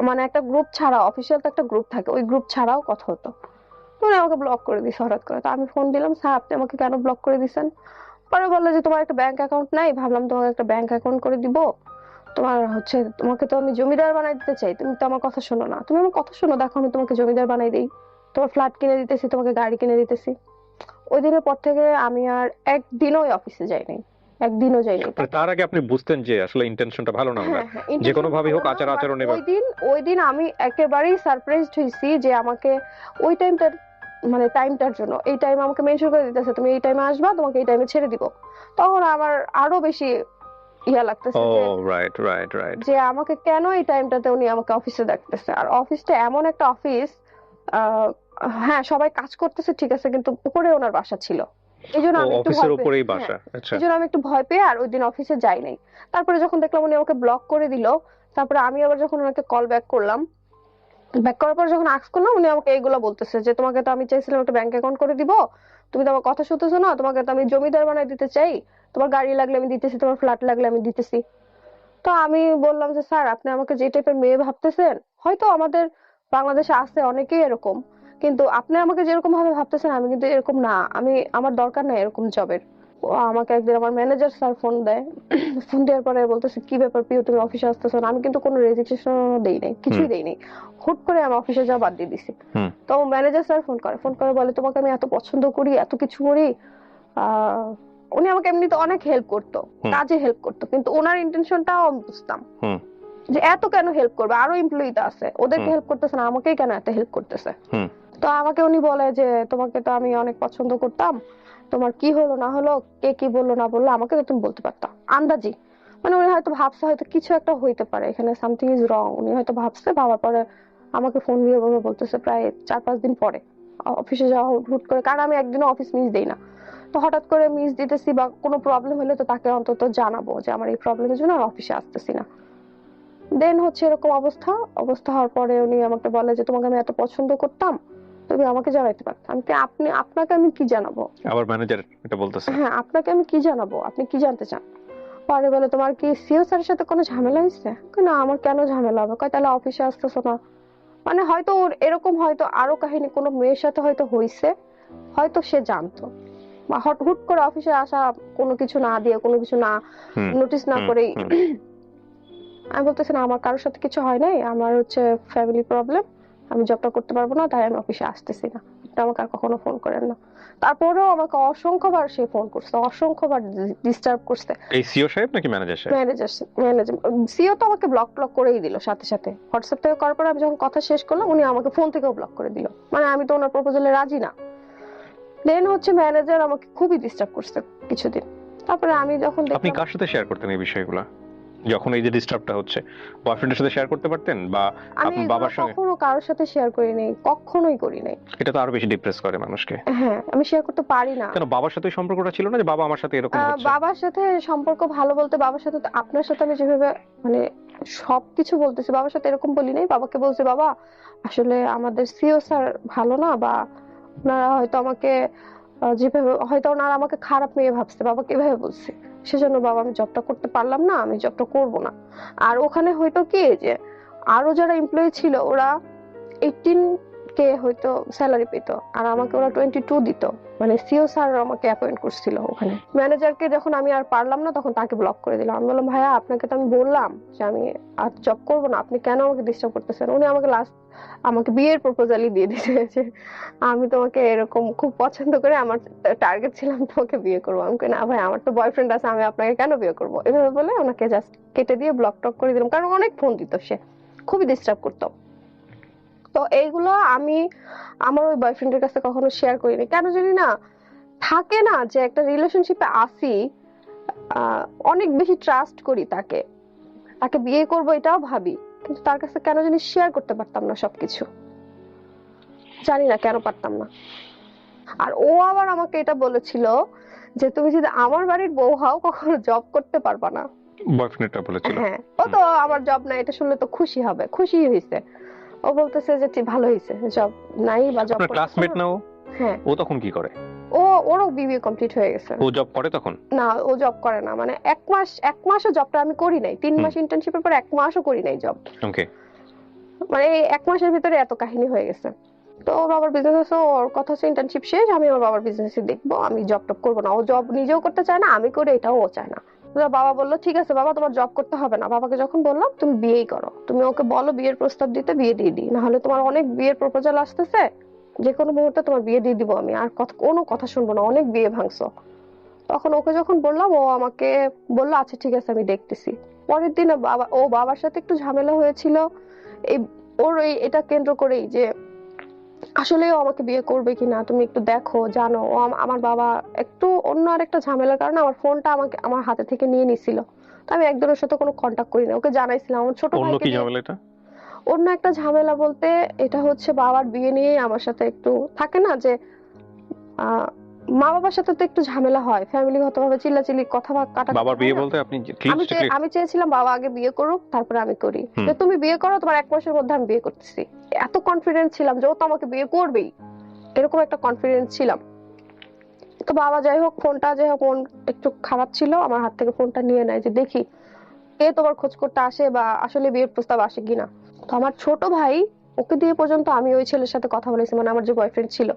মানে একটা গ্রুপ ছাড়া, অফিসিয়াল তো একটা গ্রুপ থাকে, ওই গ্রুপ ছাড়াও কথা হতো। তো উনি আমাকে ব্লক করে দিছে হঠাৎ করে। তো আমি ফোন দিলাম, স্যার আপনি আমাকে কেন ব্লক করে দিছেন? পরে বললো যে তোমার একটা ব্যাংক অ্যাকাউন্ট নাই, ভাবলাম তোমাকে একটা ব্যাংক অ্যাকাউন্ট করে দিব। তোমার হচ্ছে, তোমাকে তো আমি জমিদার বানাই দিতে চাই, তুমি তো আমার কথা শোনো না। তুমি আমার কথা শোনো, দেখো আমি তোমাকে জমিদার বানাই দিই, তোমার ফ্ল্যাট কিনে দিতেছি, তোমাকে গাড়ি কিনে দিতেছি। ওই দিনের পর থেকে আমি আর একদিনও ওই অফিসে যাইনি, একদিনও যাইনি। মানে তার আগে আপনি বুঝতেন যে আসলে ইন্টেনশনটা ভালো না ওনার, যে কোনো ভাবে হোক আচার আচরণে বা ওই দিন আমি একেবারেই সারপ্রাইজড হয়েছি যে আমাকে ওই টাইমটার, মানে টাইমটার জন্য, এই টাইম আমাকে মেনশন করে দিতেছে, তুমি এই টাইমে আসবা, তোমাকে এই টাইমে ছেড়ে দিব। তখন আমার আরো বেশি ইয়া লাগতেছে ও যে রাইট রাইট রাইট। যে আমাকে কেন এই টাইমটাতে উনি আমাকে অফিসে ডাকতেছে। আর অফিসটা এমন একটা অফিস, হ্যাঁ সবাই কাজ করতেছে ঠিক আছে, কিন্তু উপরে ওনার বাসা ছিল। এই জন্য আমি একটু অফিসের ভয় পেয়ে, উপরেই বাসা, আচ্ছা। এই জন্য আমি একটু ভয় পেয়ে আর ওই দিন অফিসে যাই নাই। তারপরে যখন দেখলাম উনি আমাকে ব্লক করে দিল, তারপরে আমি আবার যখন ওনাকে কল ব্যাক করলাম, ব্যাক করার পর যখন আস্ক করলাম, উনি আমাকে এইগুলা বলতেছে যে তোমাকে তো আমি চাইছিলাম একটা ব্যাংক অ্যাকাউন্ট করে দিব, তুমি তো আমার কথা শুনতেছো না, তোমাকে তো আমি জমিদার বানাই দিতে চাই, তোমার গাড়ি লাগলে আমি দিতেছি, তোমার ফ্ল্যাট লাগলে আমি দিতেছি। তো আমি বললাম যে স্যার আপনি আমাকে যে টাইপের মেয়ে ভাবতেছেন, হয়তো আমাদের বাংলাদেশে আছে অনেকেই এরকম, কিন্তু আপনি আমাকে যেরকম ভাবে ভাবতেছেন আমি কিন্তু এরকম না, আমি, আমার দরকার নাই এরকম জবের। আমাকে একদিন আমার ম্যানেজার স্যার ফোন দেয়, ফোন দেওয়ার পরে বলতেছে কি ব্যাপার পিও তুমি অফিসে আসতেছো না? আমি কিন্তু কোনো রেজিস্ট্রেশন দেই নাই, কিছুই দেই নাই, হুট করে আমি অফিসে যাওয়া বাদ দিয়ে দিছি। তো ম্যানেজার স্যার ফোন করে বলে তোমাকে আমি এত পছন্দ করি, এত কিছু করি। আহ উনি আমাকে এমনিতে অনেক হেল্প করতো, কাজে হেল্প করতো, কিন্তু ওনার ইন্টেনশনটাও আমি বুঝতাম যে এত কেন হেল্প করবে, আরো এমপ্লয়ি তো আছে, ওদেরকে হেল্প করতেছে না, আমাকেই কেন এত হেল্প করতেছে। তো আমাকে উনি বলে যে তোমাকে তো আমি অনেক পছন্দ করতাম, তোমার কি হলো না হলো, কে কি বললো না বললো, আমাকে তো তুমি বলতে পারতা আন্দাজি। মানে উনি হয়তো ভাবছে হয়তো কিছু একটা হইতে পারে এখানে, সামথিং ইজ রং, উনি হয়তো ভাবছে। ভাবার পরে আমাকে ফোন দিয়ে বলতেছে প্রায় 4-5 দিন পরে অফিসে যাওয়া হুট করে, কারণ আমি একদিনও অফিস মিস দেই না। তো হঠাৎ করে মিস দিতেছি বা কোনো প্রবলেম হলে তো তাকে অন্তত জানাবো যে আমার এই প্রবলেমের জন্য আমি অফিসে আসতেছি না। দেন হচ্ছে এরকম অবস্থা হওয়ার পরে উনি আমাকে বলে যে তোমাকে আমি এত পছন্দ করতাম, তুমি আমাকে জানাইতে পারতাম। আমি কি, আপনাকে আমি কি জানাবো? আবার ম্যানেজার এটা বলতেছে? হ্যাঁ, আপনাকে আমি কি জানাবো, আপনি কি জানতে চান? পরে বলে তোমার কি সিও স্যারের সাথে কোনো ঝামেলা হয়েছে? না, আমার কেন ঝামেলা হবে? কয় তাহলে অফিসে আসতেছো না? মানে হয়তো ওর এরকম হয়তো আরো কাহিনী কোনো মেয়ের সাথে হয়তো হইছে, হয়তো সে জানতো, বা হুট করে অফিসে আসা, কোনো কিছু না দিয়ে, কোনো কিছু না হুম নোটিস না হুম করেই। হুম আমি বলতেছি না, আমার কারোর সাথে কিছু হয় নাই, আমার হচ্ছে ফ্যামিলি প্রবলেম, আমি জবটা করতে পারবো না, তাই আমি অফিসে আসতেছি না, আপনি আমাকে আর কখনো ফোন করেন না। তারপরেও আমাকে অসংখ্যবার সে ফোন করছে, অসংখ্যবার ডিস্টার্ব করছে। এই সিও সাহেব নাকি ম্যানেজার সাহেব? ম্যানেজার ম্যানেজার সিও তো আমাকে ব্লক ব্লক করেই দিল সাথে সাথে, হোয়াটসঅ্যাপ থেকে করার পর আমি যখন কথা শেষ করলাম উনি আমাকে ফোন থেকেও ব্লক করে দিল, মানে আমি তো ওনার প্রপোজালে রাজি না। দেন হচ্ছে ম্যানেজার আমাকে খুবই ডিস্টার্ব করছে কিছুদিন। তারপরে আমি যখন আপনি দেখলাম, কার সাথে শেয়ার করতেন এই বিষয়গুলো যখন এই যে ডিস্টার্বটা হচ্ছে? বয়ফ্রেন্ডের সাথে শেয়ার করতে পারতেন, বা আমি আপনার এগুলো বাবার সঙ্গে? কখনো কারোর সাথে শেয়ার করি নাই, কখনোই করি নাই। এটা তো আরো বেশি ডিপ্রেস করে মানুষকে। হ্যাঁ, আমি শেয়ার করতে পারি না। কেন, বাবার সাথে ওই সম্পর্কটা ছিল না যে বাবা আমার সাথে এরকম হচ্ছে? বাবার সাথে সম্পর্ক ভালো বলতে, বাবার সাথে তো আপনার সাথে আমি যেভাবে মানে সবকিছু বলতেছি, বাবার সাথে এরকম বলি নাই। বাবাকে বলছি, বাবা আসলে আমাদের সিও স্যার ভালো না, বা ওনারা হয়তো আমাকে যেভাবে, হয়তো ওনারা আমাকে খারাপ মেয়ে ভাবছে, বাবাকে এভাবে বলছি, সেজন্য বাবা আমি জবটা করতে পারলাম না, আমি জবটা করব না। আর ওখানে হয়তো কি যে আরো যারা এমপ্লয়ি ছিল ওরা 18K হয়তো স্যালারি পেত, আর আমাকে ওরা 22 দিত। মানে সিও স্যার আমাকে অ্যাপয়েন্ট করছিল ওখানে। ম্যানেজারকে যখন আমি আর পারলাম না তখন তাকে ব্লক করে দিলাম। আমি বললাম, ভাইয়া আপনাকে তো আমি বললাম যে আমি আর জব করব না, আপনি কেন আমাকে ডিস্টার্ব করতেছেন? উনি আমাকে আমাকে বিয়ের প্রপোজালই দিয়ে দিয়েছে যে আমি তোমাকে এরকম খুব পছন্দ করে, আমার টার্গেট ছিল আমি তোমাকে বিয়ে করবো। আমি কই, না ভাই, আমার তো বয়ফ্রেন্ড আছে, আমি আপনাকে কেন বিয়ে করবো? এভাবে বলে ওনাকে জাস্ট কেটে দিয়ে ব্লক টক করে দিলাম, কারণ অনেক ফোন দিত, সে খুবই ডিস্টার্ব করতো। তো এইগুলো আমি আমার ওই বয়ফ্রেন্ডের কাছে কখনো শেয়ার করিনি, কেন জানি না। থাকে না যে একটা রিলেশনশিপে আসি, অনেক বেশি ট্রাস্ট করি তাকে, তাকে বিয়ে করব এটাও ভাবি, কিন্তু তার কাছে কেন জানি শেয়ার করতে পারতাম না সবকিছু, জানি না কেন পারতাম না। আর ও আবার আমাকে এটা বলেছিল যে তুমি যদি আমার বাড়ির বউ হও কখনো জব করতে পারবা না। বয়ফ্রেন্ডটা বলেছিল? হ্যাঁ, ও তো আমার জব নাই এটা শুনলে তো খুশি হবে, খুশি হয়েছে। ও বলতেছে যে ঠিক ভালো হয়েছে, জব নাই বা জব আপনার ক্লাসমেট না ও? হ্যাঁ, ও তখন কি করে? ওরও বিবিএ কমপ্লিট হয়ে গেছে। ও জব করে তখন? না, ও জব করে না, মানে এক মাসও জবটা আমি করি নাই, 3 মাস ইন্টার্নশিপের পর 1 মাসও করি নাই জব। ওকে। মানে এই 1 মাসের ভিতরে এত কাহিনী হয়ে গেছে। তো ওর বাবার বিজনেস আছে, ওর কথা হচ্ছে ইন্টার্নশিপ শেষ, আমি ওর বাবার বিজনেসই দেখবো, আমি জব টব করবো না। ও জব নিজেও করতে চায় না, আমি করে এটাও ও চায় না। তো বাবা বললো ঠিক আছে বাবা, তোমার জব করতে হবে না। বাবাকে যখন বললাম তুমি বিয়েই করো, তুমি ওকে বলো বিয়ের প্রস্তাব দিতে, বিয়ে দিয়ে দিই, না হলে তোমার অনেক বিয়ের প্রপোজাল আসতেছে, যে কোনো মুহূর্তে তোমার বিয়ে দিয়ে দিব, আমি আর কোনো কথা শুনবো না, অনেক বিয়ে ভাঙছো। তখন ওকে যখন বললাম, ও আমাকে বললো আচ্ছা ঠিক আছে আমি দেখতেছি। পরের দিন বাবার সাথে একটু ঝামেলা হয়েছিল এই এটা কেন্দ্র করেই, যে আসলে ও আমাকে বিয়ে করবে কিনা, তুমি একটু দেখো জানো। আমার বাবা একটু অন্য আরেকটা ঝামেলার কারণে আমার ফোনটা আমার হাতে থেকে নিয়ে নিছিল, তো আমি একজনের সাথে কোনো কন্টাক্ট করি না। ওকে জানাইছিলাম আমার ছোট অন্য ভাইকে কি নিয়ে। ঝামেলা এটা? অন্য একটা ঝামেলা বলতে এটা হচ্ছে বাবার বিয়ে নিয়ে আমার সাথে একটু থাকে না যে আহ মা বাবার সাথে তো একটু ঝামেলা হয়, ফ্যামিলিগত ভাবে চিল্লাচিল্লি কথা কাটাকাটি বাবার হয় বিয়ে না? বলতে আপনি ক্লিয়ার? আমি চেয়েছিলাম বাবা আগে বিয়ে করুক তারপরে আমি করি, যে তুমি বিয়ে করো, তোমার 1 মাসের মধ্যে আমি বিয়ে করতেছি। এত কনফিডেন্ট ছিলাম যে ও তো আমাকে বিয়ে করবেই, এরকম একটা কনফিডেন্স ছিলাম। তো বাবা যাই হোক, ফোনটা যাই হোক মন একটু খারাপ ছিল, আমার হাত থেকে ফোনটা নিয়ে নেয় যে দেখি কে তোমার খোঁজ করতে আসে বা আসলে বিয়ের প্রস্তাব আসে কিনা। তো আমার ছোট ভাই, ওকে দিয়ে পর্যন্ত আমি ওই ছেলের সাথে কথা বলেছি, মানে আমার যে বয়ফ্রেন্ড ছিল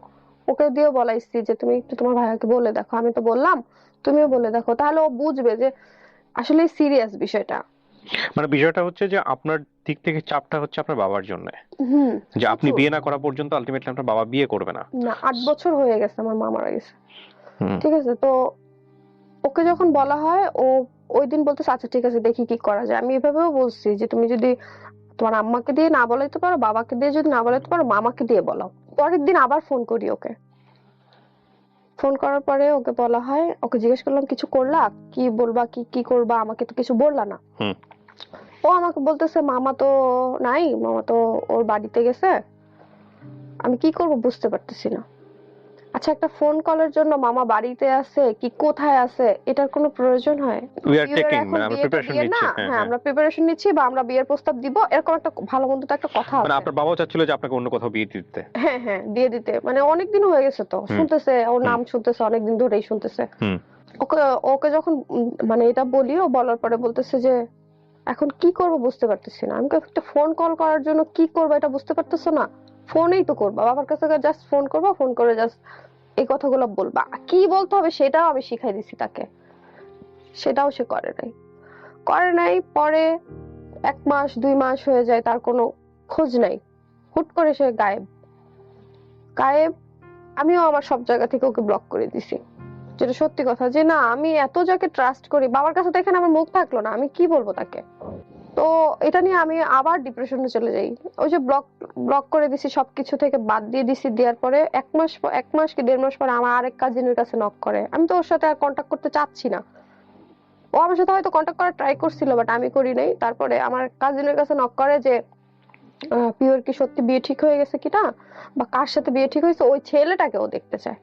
ওকে দিয়ে বলাইছি যে তুমি একটু তোমার ভাইয়াকে বলে দেখো, আমি তো বললাম তুমিও বলে দেখো, তাহলে ও বুঝবে যে আসলে সিরিয়াস বিষয়টা। মানে বিষয়টা হচ্ছে যে আপনার দিক থেকে চাপটা হচ্ছে আপনার বাবার জন্য, হুম, যে আপনি প্রচুর। বিয়ে না করা পর্যন্ত আলটিমেটলি আপনার বাবা বিয়ে করবে না। না, 8 বছর হয়ে গেছে আমার মা মারা গেছে। হুম। ঠিক আছে, তো ওকে যখন বলা হয় ও ওই দিন বলতেছে আচ্ছা ঠিক আছে দেখি কি করা যায়। আমি এভাবেও বলছি যে তুমি যদি তোমার আম্মাকে দিয়ে না বলাইতে পারো, বাবাকে দিয়ে যদি না বলাইতে পারো, মামাকে দিয়ে বলাও। পরের দিন আবার ফোন করি ওকে, ফোন করার পরে ওকে বলা হয়, ওকে জিজ্ঞেস করলাম কিছু করলা, কি বলবা, কি কি করবা, আমাকে তো কিছু বললা না। হুম। ও আমাকে বলতেছে মামা তো নাই, মামা তো ওর বাড়িতে গেছে, আমি কি করব বুঝতে পারতেছি না। আচ্ছা, একটা ফোন কলের জন্য মামা বাড়িতে আছে কি কোথায় আছে এটার কোনো প্রয়োজন হয়? উই আর বিয়ের টেকিং, এখন মানে আমরা বিয়েটা প্রিপারেশন বিয়ে নিচ্ছি। না, হ্যাঁ, হ্যাঁ হ্যাঁ। আমরা প্রিপারেশন নিচ্ছি বা আমরা বিয়ের প্রস্তাব দিব, এরকম একটা ভালো মন্দ তো একটা কথা মানে আছে। আপনার বাবাও চাচ্ছিল যে আপনাকে অন্য কোথাও বিয়ে দিতে? হ্যাঁ হ্যাঁ, দিয়ে দিতে, মানে অনেকদিন হয়ে গেছে তো, হুম। শুনতেছে ওর হুম। নাম শুনতেছে অনেকদিন ধরেই শুনতেছে। হুম। ওকে ওকে যখন মানে এটা বলি, ও বলার পরে বলতেছে যে এখন কি করব বুঝতে পারতেছি না। আমি একটা ফোন কল করার জন্য কি করবো এটা বুঝতে পারতেছো না? ফোনেই তো করবা, বাবার কাছে জাস্ট ফোন করবা, ফোন করে জাস্ট এই কথাগুলো বলবা। কি বলতে হবে সেটাও আমি শিখাই দিছি তাকে, সেটাও সে করে নাই। পরে 1 মাস 2 মাস হয়ে যায়, তার কোনো খোঁজ নাই। হুট করে সে গায়েব। আমিও আমার সব জায়গা থেকে ওকে ব্লক করে দিছি, যেটা সত্যি কথা। যে না, আমি এত যাকে ট্রাস্ট করি, বাবার কাছে তো এখানে আমার মুখ থাকলো না, আমি কি বলবো তাকে? তো এটা নিয়ে আমি আবার ডিপ্রেশনে চলে যাই। ওই যে ব্লক ব্লক করে দিছি, সবকিছু থেকে বাদ দিয়ে দিছি। দেওয়ার পরে 1 মাস কি 1.5 মাস পরে আমার আরেক কাজিনের কাছে নক করে। আমি তো ওর সাথে আর কন্ট্যাক্ট করতে চাচ্ছি না। ও আমার সাথে হয়তো কন্ট্যাক্ট করার ট্রাই করছিল, বাট আমি করি নাই। তারপরে আমার কাজিনের কাছে নক করে যে পিওর কি সত্যি বিয়ে ঠিক হয়ে গেছে কিনা, বা কার সাথে বিয়ে ঠিক হয়েছে, ওই ছেলেটাকে ও দেখতে চায়।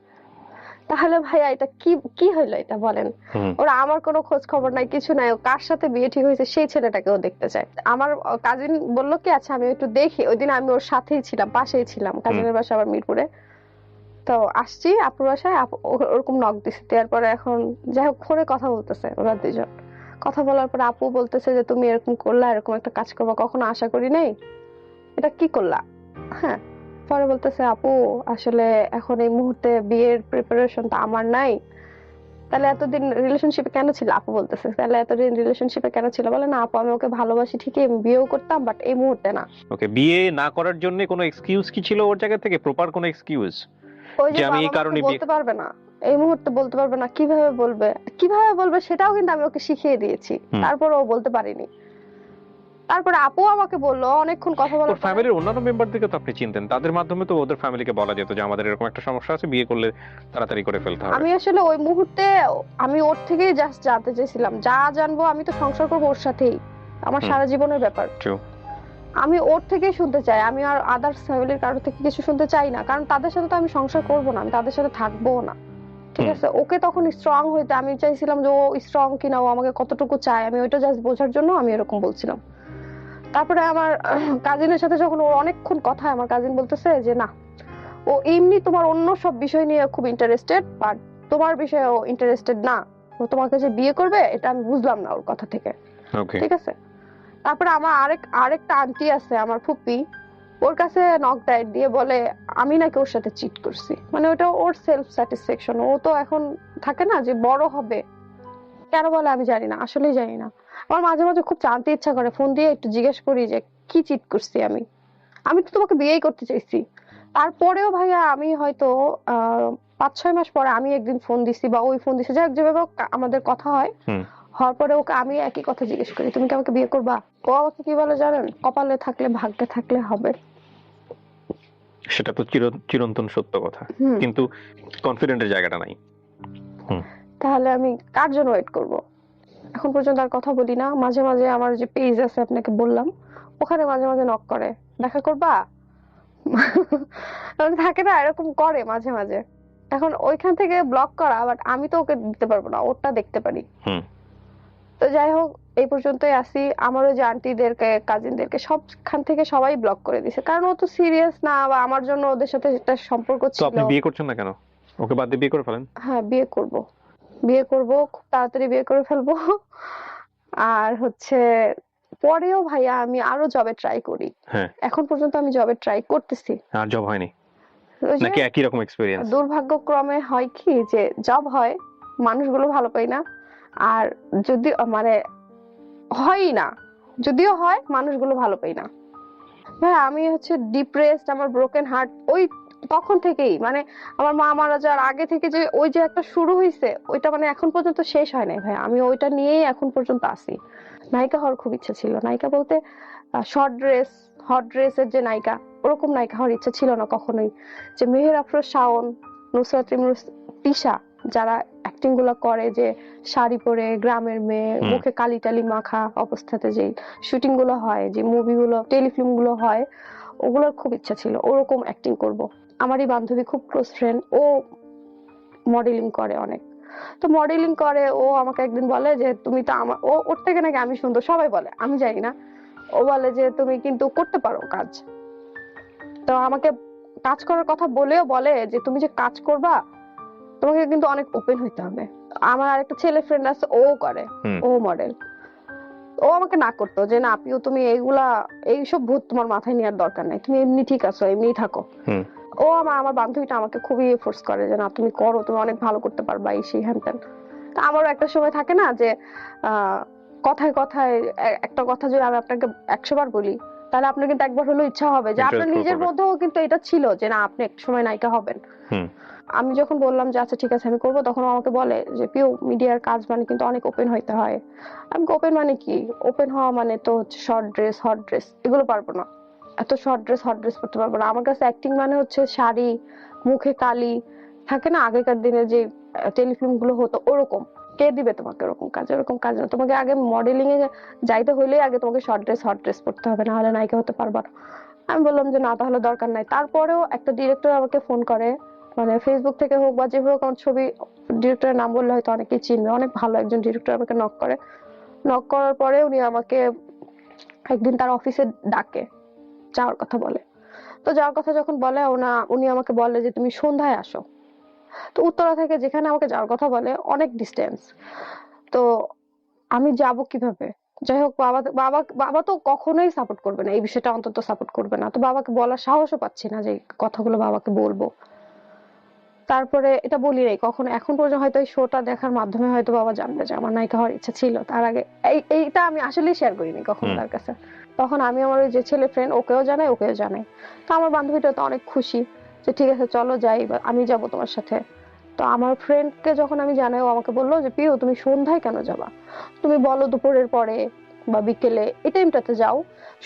তাহলে ভাইয়া এটা কি কি হইলো এটা বলেন? ওরা আমার কোনো খোঁজ খবর নাই, কিছু নাই, ও কার সাথে বিয়ে ঠিক হয়েছে সেই ছেলেটাকে ও দেখতে চায়। আমার কাজিন বললো কি আচ্ছা আমি একটু দেখি। ওই দিন আমি ওর সাথেই ছিলাম, পাশেই ছিলাম, কাজিনের বাসা আবার মিরপুরে। তো আসছি আপুর বাসায়, ওরকম নক দিছে। তারপরে এখন যাই হোক ফোনে কথা বলতেছে ওরা দুজন। কথা বলার পরে আপু বলতেছে যে তুমি এরকম করলা, এরকম একটা কাজ করবা কখনো আশা করি নাই, এটা কি করলা? হ্যাঁ। পরে বলতেছে আপু আসলে এখন এই মুহূর্তে বিয়ের প্রিপারেশন তো আমার নাই। তাহলে এতদিন রিলেশনশিপে কেন ছিল? আপু বলতেছে তাহলে এতদিন রিলেশনশিপে কেন ছিল? বলে না আপু আমি ওকে ভালোবাসি ঠিকই, আমি বিয়েও করতাম, বাট এই মুহূর্তে না। ওকে, বিয়ে না করার জন্য কোনো এক্সকিউজ কি ছিল ওর জায়গা থেকে? প্রপার কোনো এক্সকিউজ ওই যে যে আমি বাবা এই মাকে কারণে বিয়ে? বলতে পারবে না, এই মুহূর্তে বলতে পারবে না। কিভাবে বলবে সেটাও কিন্তু আমি ওকে শিখিয়ে দিয়েছি, তারপরে ও বলতে পারিনি। তারপরে আপু আমাকে বললো অনেকক্ষণ কথা ওর বলার পরে। ফ্যামিলির অন্যান্য মেম্বারদেরকে তো আপনি চিনতেন, তাদের মাধ্যমে তো ওদের ফ্যামিলিকে বলা যেত যে আমাদের এরকম একটা সমস্যা আছে, বিয়ে করলে তাড়াতাড়ি করে ফেলতে হবে। আমি আসলে ওই মুহূর্তে আমি ওর থেকেই জাস্ট জানতে চাইছিলাম, যা জানবো আমি তো সংসার করবো ওর সাথেই, আমার সারা জীবনের ব্যাপার। True. আমি ওর থেকেই শুনতে চাই, আমি আর আদার্স ফ্যামিলির কারো থেকে কিছু শুনতে চাই না, কারণ তাদের সাথে তো আমি সংসার করবো না, আমি তাদের সাথে থাকবো না। ঠিক আছে, ওকে তখন স্ট্রং হইতে আমি চাইছিলাম যে ও স্ট্রং কিনা, ও আমাকে কতটুকু চায়, আমি ওইটা জাস্ট বোঝার জন্য আমি এরকম বলছিলাম। তারপরে আমার কাজিনের সাথে যখন ওর অনেকক্ষণ কথা হয়, আমার কাজিন বলতেছে যে না, ও এমনি তোমার অন্য সব বিষয় নিয়ে খুব ইন্টারেস্টেড, বাট তোমার বিষয়ে ও ইন্টারেস্টেড না। ও তোমাকে যে বিয়ে করবে এটা আমি বুঝলাম না ওর কথা থেকে। ওকে। ঠিক আছে। তারপরে আমার আরেকটা আন্টি আছে, আমার ফুপি, ওর কাছে নক দিয়ে বলে আমি নাকি ওর সাথে চিট করছি। মানে ওটা ওর সেলফ স্যাটিসফ্যাকশন, ও তো এখন থাকে না যে বড় হবে। কেন বলে আমি জানি না, আসলেই জানি না। আমার মাঝে মাঝে খুব জানতে ইচ্ছা করে, ফোন দিয়ে একটু জিজ্ঞেস করি যে কি চিট করছি আমি। আমি তো তোমাকে বিয়েই করতে চাইছি। তারপরেও ভাইয়া আমি হয়তো 5-6 মাস পরে আমি একদিন ফোন দিছি বা ওই ফোন দিছে, যাই হোক যেভাবে হোক আমাদের কথা হয়, হওয়ার পরে ওকে আমি একই কথা জিজ্ঞেস করি তুমি কি আমাকে বিয়ে করবা? ও আমাকে কি বলে জানেন? কপালে থাকলে ভাগ্যে থাকলে হবে। সেটা তো চিরন্তন সত্য কথা, কিন্তু কনফিডেন্টের জায়গাটা নাই। তাহলে আমি কার জন্য ওয়েট করব? এখন পর্যন্ত আর কথা বলি না। মাঝে মাঝে আমার যে পেজ আছে আপনাকে বললাম, ওখানে মাঝে মাঝে নক করে, দেখা করবা? থাকে না, এরকম করে মাঝে মাঝে। এখন ওইখান থেকে ব্লক করা, বাট আমি তো ওকে দিতে পারবো না, ওরটা দেখতে পারি। তো যাই হোক, এই পর্যন্তই আসি। আমারও যে আন্টিদেরকে কাজিনদেরকে সবখান থেকে সবাই ব্লক করে দিছে, কারণ ও তো সিরিয়াস না, বা আমার জন্য ওদের সাথে একটা সম্পর্ক তো ছিল। আপনি বিয়ে করছেন না কেন? ওকে বাদ দিয়ে বিয়ে করে ফেলেন। হ্যাঁ, বিয়ে করব খুব তাড়াতাড়ি বিয়ে করে ফেলবো। আর হচ্ছে পরেও ভাইয়া আমি আরো জবে ট্রাই করি। হ্যাঁ, এখন পর্যন্ত আমি জবে ট্রাই করতেছি। আর জব হয়নি ওই যে নাকি একই রকম এক্সপেরিয়েন্স? দুর্ভাগ্যক্রমে হয় কি যে জব হয়, মানুষগুলো ভালো পাই না। আর যদি মানে হয়ই না, যদিও হয় মানুষগুলো ভালো পাই না। ভাই আমি হচ্ছে ডিপ্রেসড, আমার ব্রোকেন হার্ট ওই তখন থেকেই। মানে আমার মা মারা যাওয়ার আগে থেকে যে ওই যে একটা শুরু হয়েছে, ওইটা মানে এখন পর্যন্ত শেষ হয় নাই ভাই। আমি ওইটা নিয়েই এখন পর্যন্ত আছি। নায়িকা হওয়ার খুব ইচ্ছা ছিল, নায়িকা বলতে শর্ট ড্রেস হট ড্রেসের যে নায়িকা, ওরকম নায়িকা হওয়ার ইচ্ছা ছিল না কখনোই। যে মেহের আফরোজ শাওন, নুসরাত ইমরোজ, তিশা, যারা অ্যাক্টিং গুলো করে, যে শাড়ি পরে গ্রামের মেয়ে, মুখে কালি টালি মাখা অবস্থাতে যে শুটিং গুলো হয়, যে মুভিগুলো টেলিফিল্ম গুলো হয়, ওগুলোর খুব ইচ্ছা ছিল ওরকম অ্যাক্টিং করব। আমারই বান্ধবী, খুব ক্লোজ ফ্রেন্ড, ও মডেলিং করে অনেক। তো মডেলিং করে, ও আমাকে একদিন বলে যে তুমি তো আমার, ওর থেকে নাকি আমি সুন্দর, সবাই বলে, আমি জানি না। ও বলে যে তুমি কিন্তু করতে পারো কাজ। তো আমাকে কাজ করার কথা বলেও বলে যে তুমি যে কাজ করবা তোমাকে কিন্তু অনেক ওপেন হইতে হবে। আমার আরেকটা ছেলে ফ্রেন্ড আছে, ও করে, হুম। ও মডেল। ও আমাকে না করতো যে না আপনিও তুমি এইগুলা এইসব ভূত তোমার মাথায় নেওয়ার দরকার নাই, তুমি এমনি ঠিক আছো, এমনি থাকো। হুম। ও আমার বান্ধবীটা আমাকে খুবই ফোর্স করে যে না তুমি করো, তুমি অনেক ভালো করতে পারবা, এই সেই হ্যান ত্যান। তা আমারও একটা সময় থাকে না যে আহ কথায় কথায় একটা কথা যদি আমি আপনাকে 100 বার বলি, তাহলে আপনার কিন্তু একবার হলেও ইচ্ছা হবে যে আপনার Interest grow নিজের করবে। মধ্যেও কিন্তু এটা ছিল যে না আপনি একটা সময় নায়িকা হবেন। হুম। আমি যখন বললাম যে আচ্ছা ঠিক আছে আমি করবো, তখন ও আমাকে বলে যে পিও মিডিয়ার কাজ মানে কিন্তু অনেক ওপেন হইতে হয়। আমি ওপেন মানে কি? ওপেন হওয়া মানে তো হচ্ছে শর্ট ড্রেস, হট ড্রেস, এগুলো পারবো না। এত শর্ট ড্রেস হট ড্রেস পরতে পারবো না। আমার কাছে অ্যাক্টিং মানে হচ্ছে শাড়ি, মুখে কালি, থাকে না আগেকার দিনে যে টেলিফিল্ম গুলো হতো ওরকম। কে দিবে তোমাকে ওরকম কাজ? ওরকম কাজ না, তোমাকে আগে মডেলিং এ যাইতে হইলে আগে তোমাকে শর্ট ড্রেস হট ড্রেস পরতে হবে, না হলে নায়িকা হতে পারবা না। আমি বললাম যে না তাহলে দরকার নাই। তারপরেও একটা ডিরেক্টর আমাকে ফোন করে, মানে ফেসবুক থেকে হোক বা যেভাবে হোক, আমার ছবি, ডিরেক্টরের নাম বললে হয়তো অনেকেই চিনবে, অনেক ভালো একজন ডিরেক্টর আমাকে নক করে। নক করার পরে উনি আমাকে একদিন তার অফিসে ডাকে, যাওয়ার কথা বলে। তো যাওয়ার কথা যখন বলে উনি আমাকে বলে যে তুমি সন্ধ্যায় আসো। তো উত্তরা থেকে যেখানে আমাকে যাওয়ার কথা বলে অনেক ডিস্টেন্স। তো আমি যাব কিভাবে? যাই হোক, বাবা বাবা বাবা তো কখনোই সাপোর্ট করবে না, এই বিষয়টা অন্তত সাপোর্ট করবে না। তো বাবাকে বলার সাহসও পাচ্ছি না যে এই কথাগুলো বাবাকে বলবো। তারপরে এটা বলি নাই কখনো, এখন পর্যন্ত হয়তো এই শোটা দেখার মাধ্যমে হয়তো বাবা জানবে যে আমার নায়িকা হওয়ার ইচ্ছা ছিল। তার আগে এইটা আমি আসলে শেয়ার করিনি কখনো হুম। তার কাছে। তখন আমি আমার ওই যে ছেলে ফ্রেন্ড, ওকেও জানাই, ওকেও জানাই। তো আমার বান্ধবীটা তো অনেক খুশি যে ঠিক আছে চলো যাই, বা আমি যাব তোমার সাথে। তো আমার ফ্রেন্ডকে যখন আমি জানাই, ও আমাকে বললো যে পিও তুমি সন্ধ্যায় কেন যাবা? তুমি বলো দুপুরের পরে বা বিকেলে, এই টাইমটাতে যাও।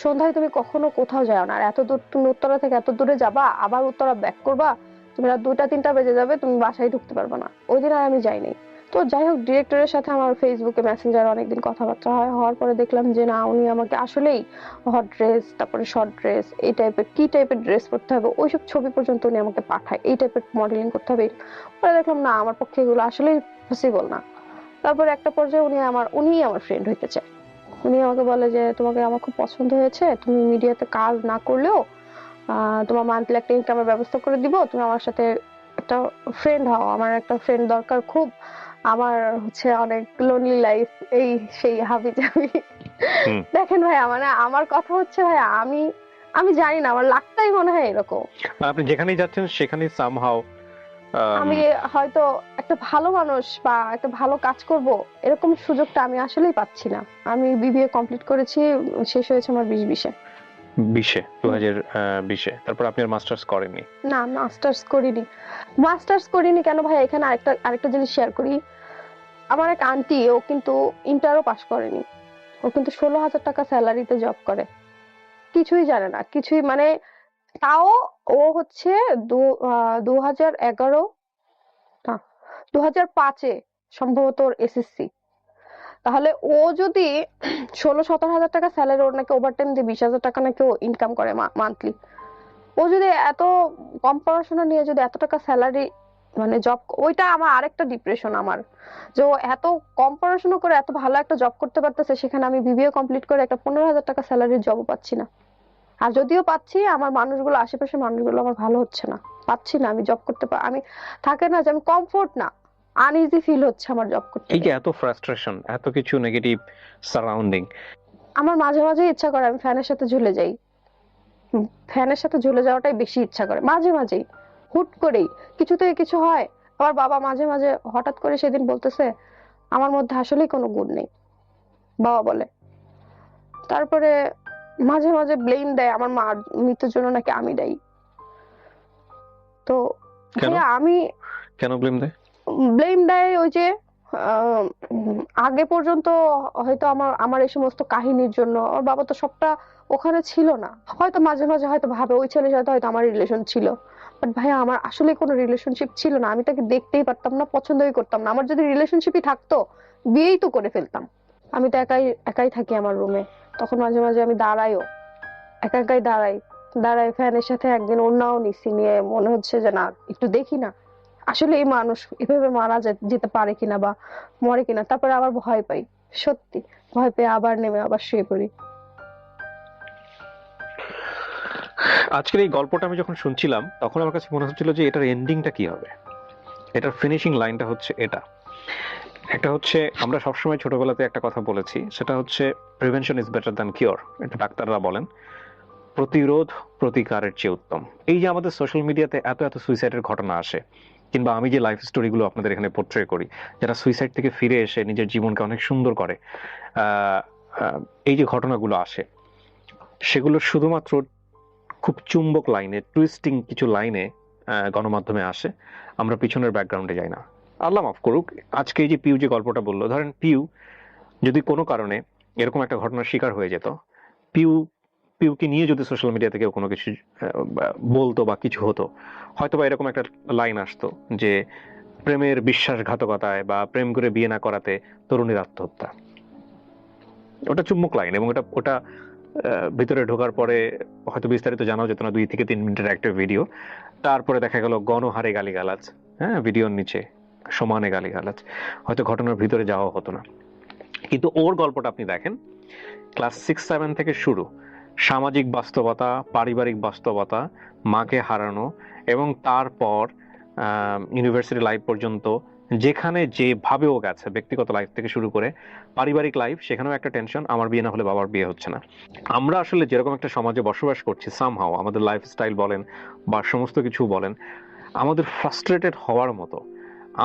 সন্ধ্যায় তুমি কখনো কোথাও যাও না। আর এত দূর তুমি উত্তরা থেকে এত দূরে যাবা, আবার উত্তরা ব্যাক করবা, তুমি রাত 2টা 3টা বেজে যাবে, তুমি বাসায় ঢুকতে পারবে না। ওই দিন আর আমি যাইনি। তো যাই হোক, ডিরেক্টরের সাথে আমার ফেসবুকে মেসেঞ্জারে অনেকদিন কথাবার্তা হয়, হওয়ার পরে দেখলাম যে না উনি আমাকে আসলেই হট ড্রেস, তারপরে শর্ট ড্রেস, এই টাইপের কি টাইপের ড্রেস পরতে হবে ওইসব ছবি পর্যন্ত উনি আমাকে পাঠায়, এই টাইপের মডেলিং করতে হবে। পরে দেখলাম না আমার পক্ষে এগুলো আসলেই পসিবল না। তারপরে একটা পর্যায়ে উনিই আমার ফ্রেন্ড হইতে চায়। উনি আমাকে বলে যে তোমাকে আমার খুব পছন্দ হয়েছে, তুমি মিডিয়াতে কাজ না করলেও তোমার মান্থলি একটা ইনকামের ব্যবস্থা করে দিব, তুমি আমার সাথে একটা ফ্রেন্ড হও, আমার একটা ফ্রেন্ড দরকার খুব, আমার হচ্ছে অনেক লোনলি লাইফ, এই সেই হাবি জাবি। হুম। দেখেন ভাইয়া, মানে আমার কথা হচ্ছে ভাইয়া, আমি আমি জানি না, আমার লাকটাই মনে হয় এরকম। আপনি যেখানেই যাচ্ছেন সেখানেই সামহাও আমি হয়তো একটা ভালো মানুষ বা একটা ভালো কাজ করব, এরকম সুযোগটা আমি আসলেই পাচ্ছি না। আমি বিবিএ কমপ্লিট করেছি, শেষ হয়েছে আমার 2020-এ। 2020 তারপর আপনি আর মাস্টার্স করেননি? না, মাস্টার্স করিনি। মাস্টার্স করিনি কেন ভাই, এখানে আরেকটা জিনিস শেয়ার করি। আমার এক আন্টি, ও কিন্তু ইন্টারও পাস করেনি। ও কিন্তু 16,000 টাকা স্যালারিতে জব করে, কিছুই জানে না, কিছুই মানে। তাও ও হচ্ছে 2011, না 2005-এ সম্ভবত ওর এসএসসি। তাহলে ও যদি 16-17 হাজার টাকা স্যালারি, ওর নাকি ওভারটাইম দিয়ে 20,000 টাকা নাকি ও ইনকাম করে মান্থলি। ও যদি এত কম পড়াশোনা নিয়ে যদি এত টাকা স্যালারি, মানে জব, ওইটা আমার আরেকটা ডিপ্রেশন আমার, যে ও এত কম পড়াশোনা করে এত ভালো একটা জব করতে পারতেছে, সেখানে আমি বিবিএ কমপ্লিট করে একটা 15,000 টাকা স্যালারির জবও পাচ্ছি না। আর যদিও পাচ্ছি, আমার মানুষগুলো, আশেপাশের মানুষগুলো আমার ভালো হচ্ছে না, পাচ্ছি না আমি জব করতে আমি, থাকে না যে আমি কমফোর্ট না, আনইজি ফিল হচ্ছে আমার জব করতে এই যে গিয়ে। এত ফ্রাস্ট্রেশন, এত কিছু নেগেটিভ সারাউন্ডিং, আমার মাঝে মাঝে ইচ্ছা করে আমি ফ্যানের সাথে ঝুলে যাই। ফ্যানের সাথে ঝুলে যাওয়াটাই বেশি ইচ্ছা করে মাঝে মাঝেই, হুট করেই কিছু থেকে কিছু হয়। আবার বাবা মাঝে মাঝে হঠাৎ করে সেদিন বলতেছে আমার মধ্যে আসলেই কোনো গুণ নেই, বাবা বলে। তারপরে মাঝে মাঝে ব্লেম দেয় আমার মার মৃত্যুর জন্য নাকি আমি দায়ী। তো কেন ভাইয়া আমি, কেন ব্লেম দেয়? ব্লেম দেয় ওই যে আগে পর্যন্ত হয়তো আমার আমার এই সমস্ত কাহিনীর জন্য ওর বাবা তো সবটা ওখানে ছিল না। হয়তো মাঝে মাঝে হয়তো ভাবে ওই ছেলের সাথে হয়তো আমার রিলেশন ছিল, বাট ভাইয়া আমার আসলে কোনো রিলেশনশিপ ছিল না। আমি তাকে দেখতেই পারতাম না, পছন্দই করতাম না। আমার যদি রিলেশনশিপই থাকতো, বিয়েই তো করে ফেলতাম। আমি তো একাই একাই থাকি আমার রুমে, তখন মাঝে মাঝে আমি দাঁড়াইও, একা একাই দাঁড়াই। দাঁড়াই ফ্যানের সাথে, একদিন ওড়নাও নিছি, নিয়ে মনে হচ্ছে যে না একটু দেখি না আসলে এই মানুষ এভাবে মারা যেতে পারে কিনা বা মরে কিনা। তারপরে আবার ভয় পাই, সত্যি ভয় পেয়ে আবার নেমে আবার শুয়ে পড়ি। আজকের এই গল্পটা আমি যখন শুনছিলাম তখন আমার কাছে মনে হচ্ছিল যে এটার এন্ডিংটা কি হবে, এটার ফিনিশিং লাইনটা হচ্ছে এটা, একটা হচ্ছে, আমরা সবসময় ছোটবেলাতে একটা কথা বলেছি, সেটা হচ্ছে prevention is better than cure. এটা ডাক্তাররা বলেন, প্রতিরোধ প্রতিকারের চেয়ে উত্তম। এই যে আমাদের সোশ্যাল মিডিয়াতে এত এত সুইসাইডের ঘটনা আসে, কিংবা আমি যে লাইফ স্টোরিগুলো আপনাদের এখানে পোর্ট্রে করি, যারা সুইসাইড থেকে ফিরে এসে নিজের জীবনকে অনেক সুন্দর করে, আহ, এই যে ঘটনাগুলো আসে, সেগুলো শুধুমাত্র খুব চুম্বক লাইনে, টুইস্টিং কিছু লাইনে গণমাধ্যমে আসে। আমরা পিছনের ব্যাকগ্রাউন্ডে যাই না। আল্লাহ মাফ করুক, আজকে এই যে পিউ যে গল্পটা বললো, ধরেন পিউ যদি কোনো কারণে এরকম একটা ঘটনার শিকার হয়ে যেত, পিউ পিউকে নিয়ে যদি সোশ্যাল মিডিয়া থেকে কোনো কিছু বলতো বা কিছু হতো, হয়তো বা এরকম একটা লাইন আসতো যে প্রেমের বিশ্বাসঘাতকতায় বা প্রেম করে বিয়ে না করাতে তরুণীর আত্মহত্যা। ওটা চুম্বক লাইন, এবং ওটা ওটা ভিতরে ঢোকার পরে হয়তো বিস্তারিত জানাও যেত না, 2 থেকে 3 মিনিটের একটা ভিডিও। তারপরে দেখা গেল গণহারে গালিগালাজ, হ্যাঁ, ভিডিওর নিচে সমানে গালিগালাজ, হয়তো ঘটনার ভিতরে যাওয়া হতো না। কিন্তু ওর গল্পটা আপনি দেখেন, ক্লাস 6-7 থেকে শুরু, সামাজিক বাস্তবতা, পারিবারিক বাস্তবতা, মাকে হারানো, এবং তারপর ইউনিভার্সিটি লাইফ পর্যন্ত যেখানে যেভাবে ও গেছে, ব্যক্তিগত লাইফ থেকে শুরু করে পারিবারিক লাইফ, সেখানেও একটা টেনশন, আমার বিয়ে না হলে বাবার বিয়ে হচ্ছে না। আমরা আসলে যেরকম একটা সমাজে বসবাস করছি, সামহাও আমাদের লাইফস্টাইল বলেন বা সমস্ত কিছু বলেন, আমাদের ফ্রাস্ট্রেটেড হওয়ার মতো,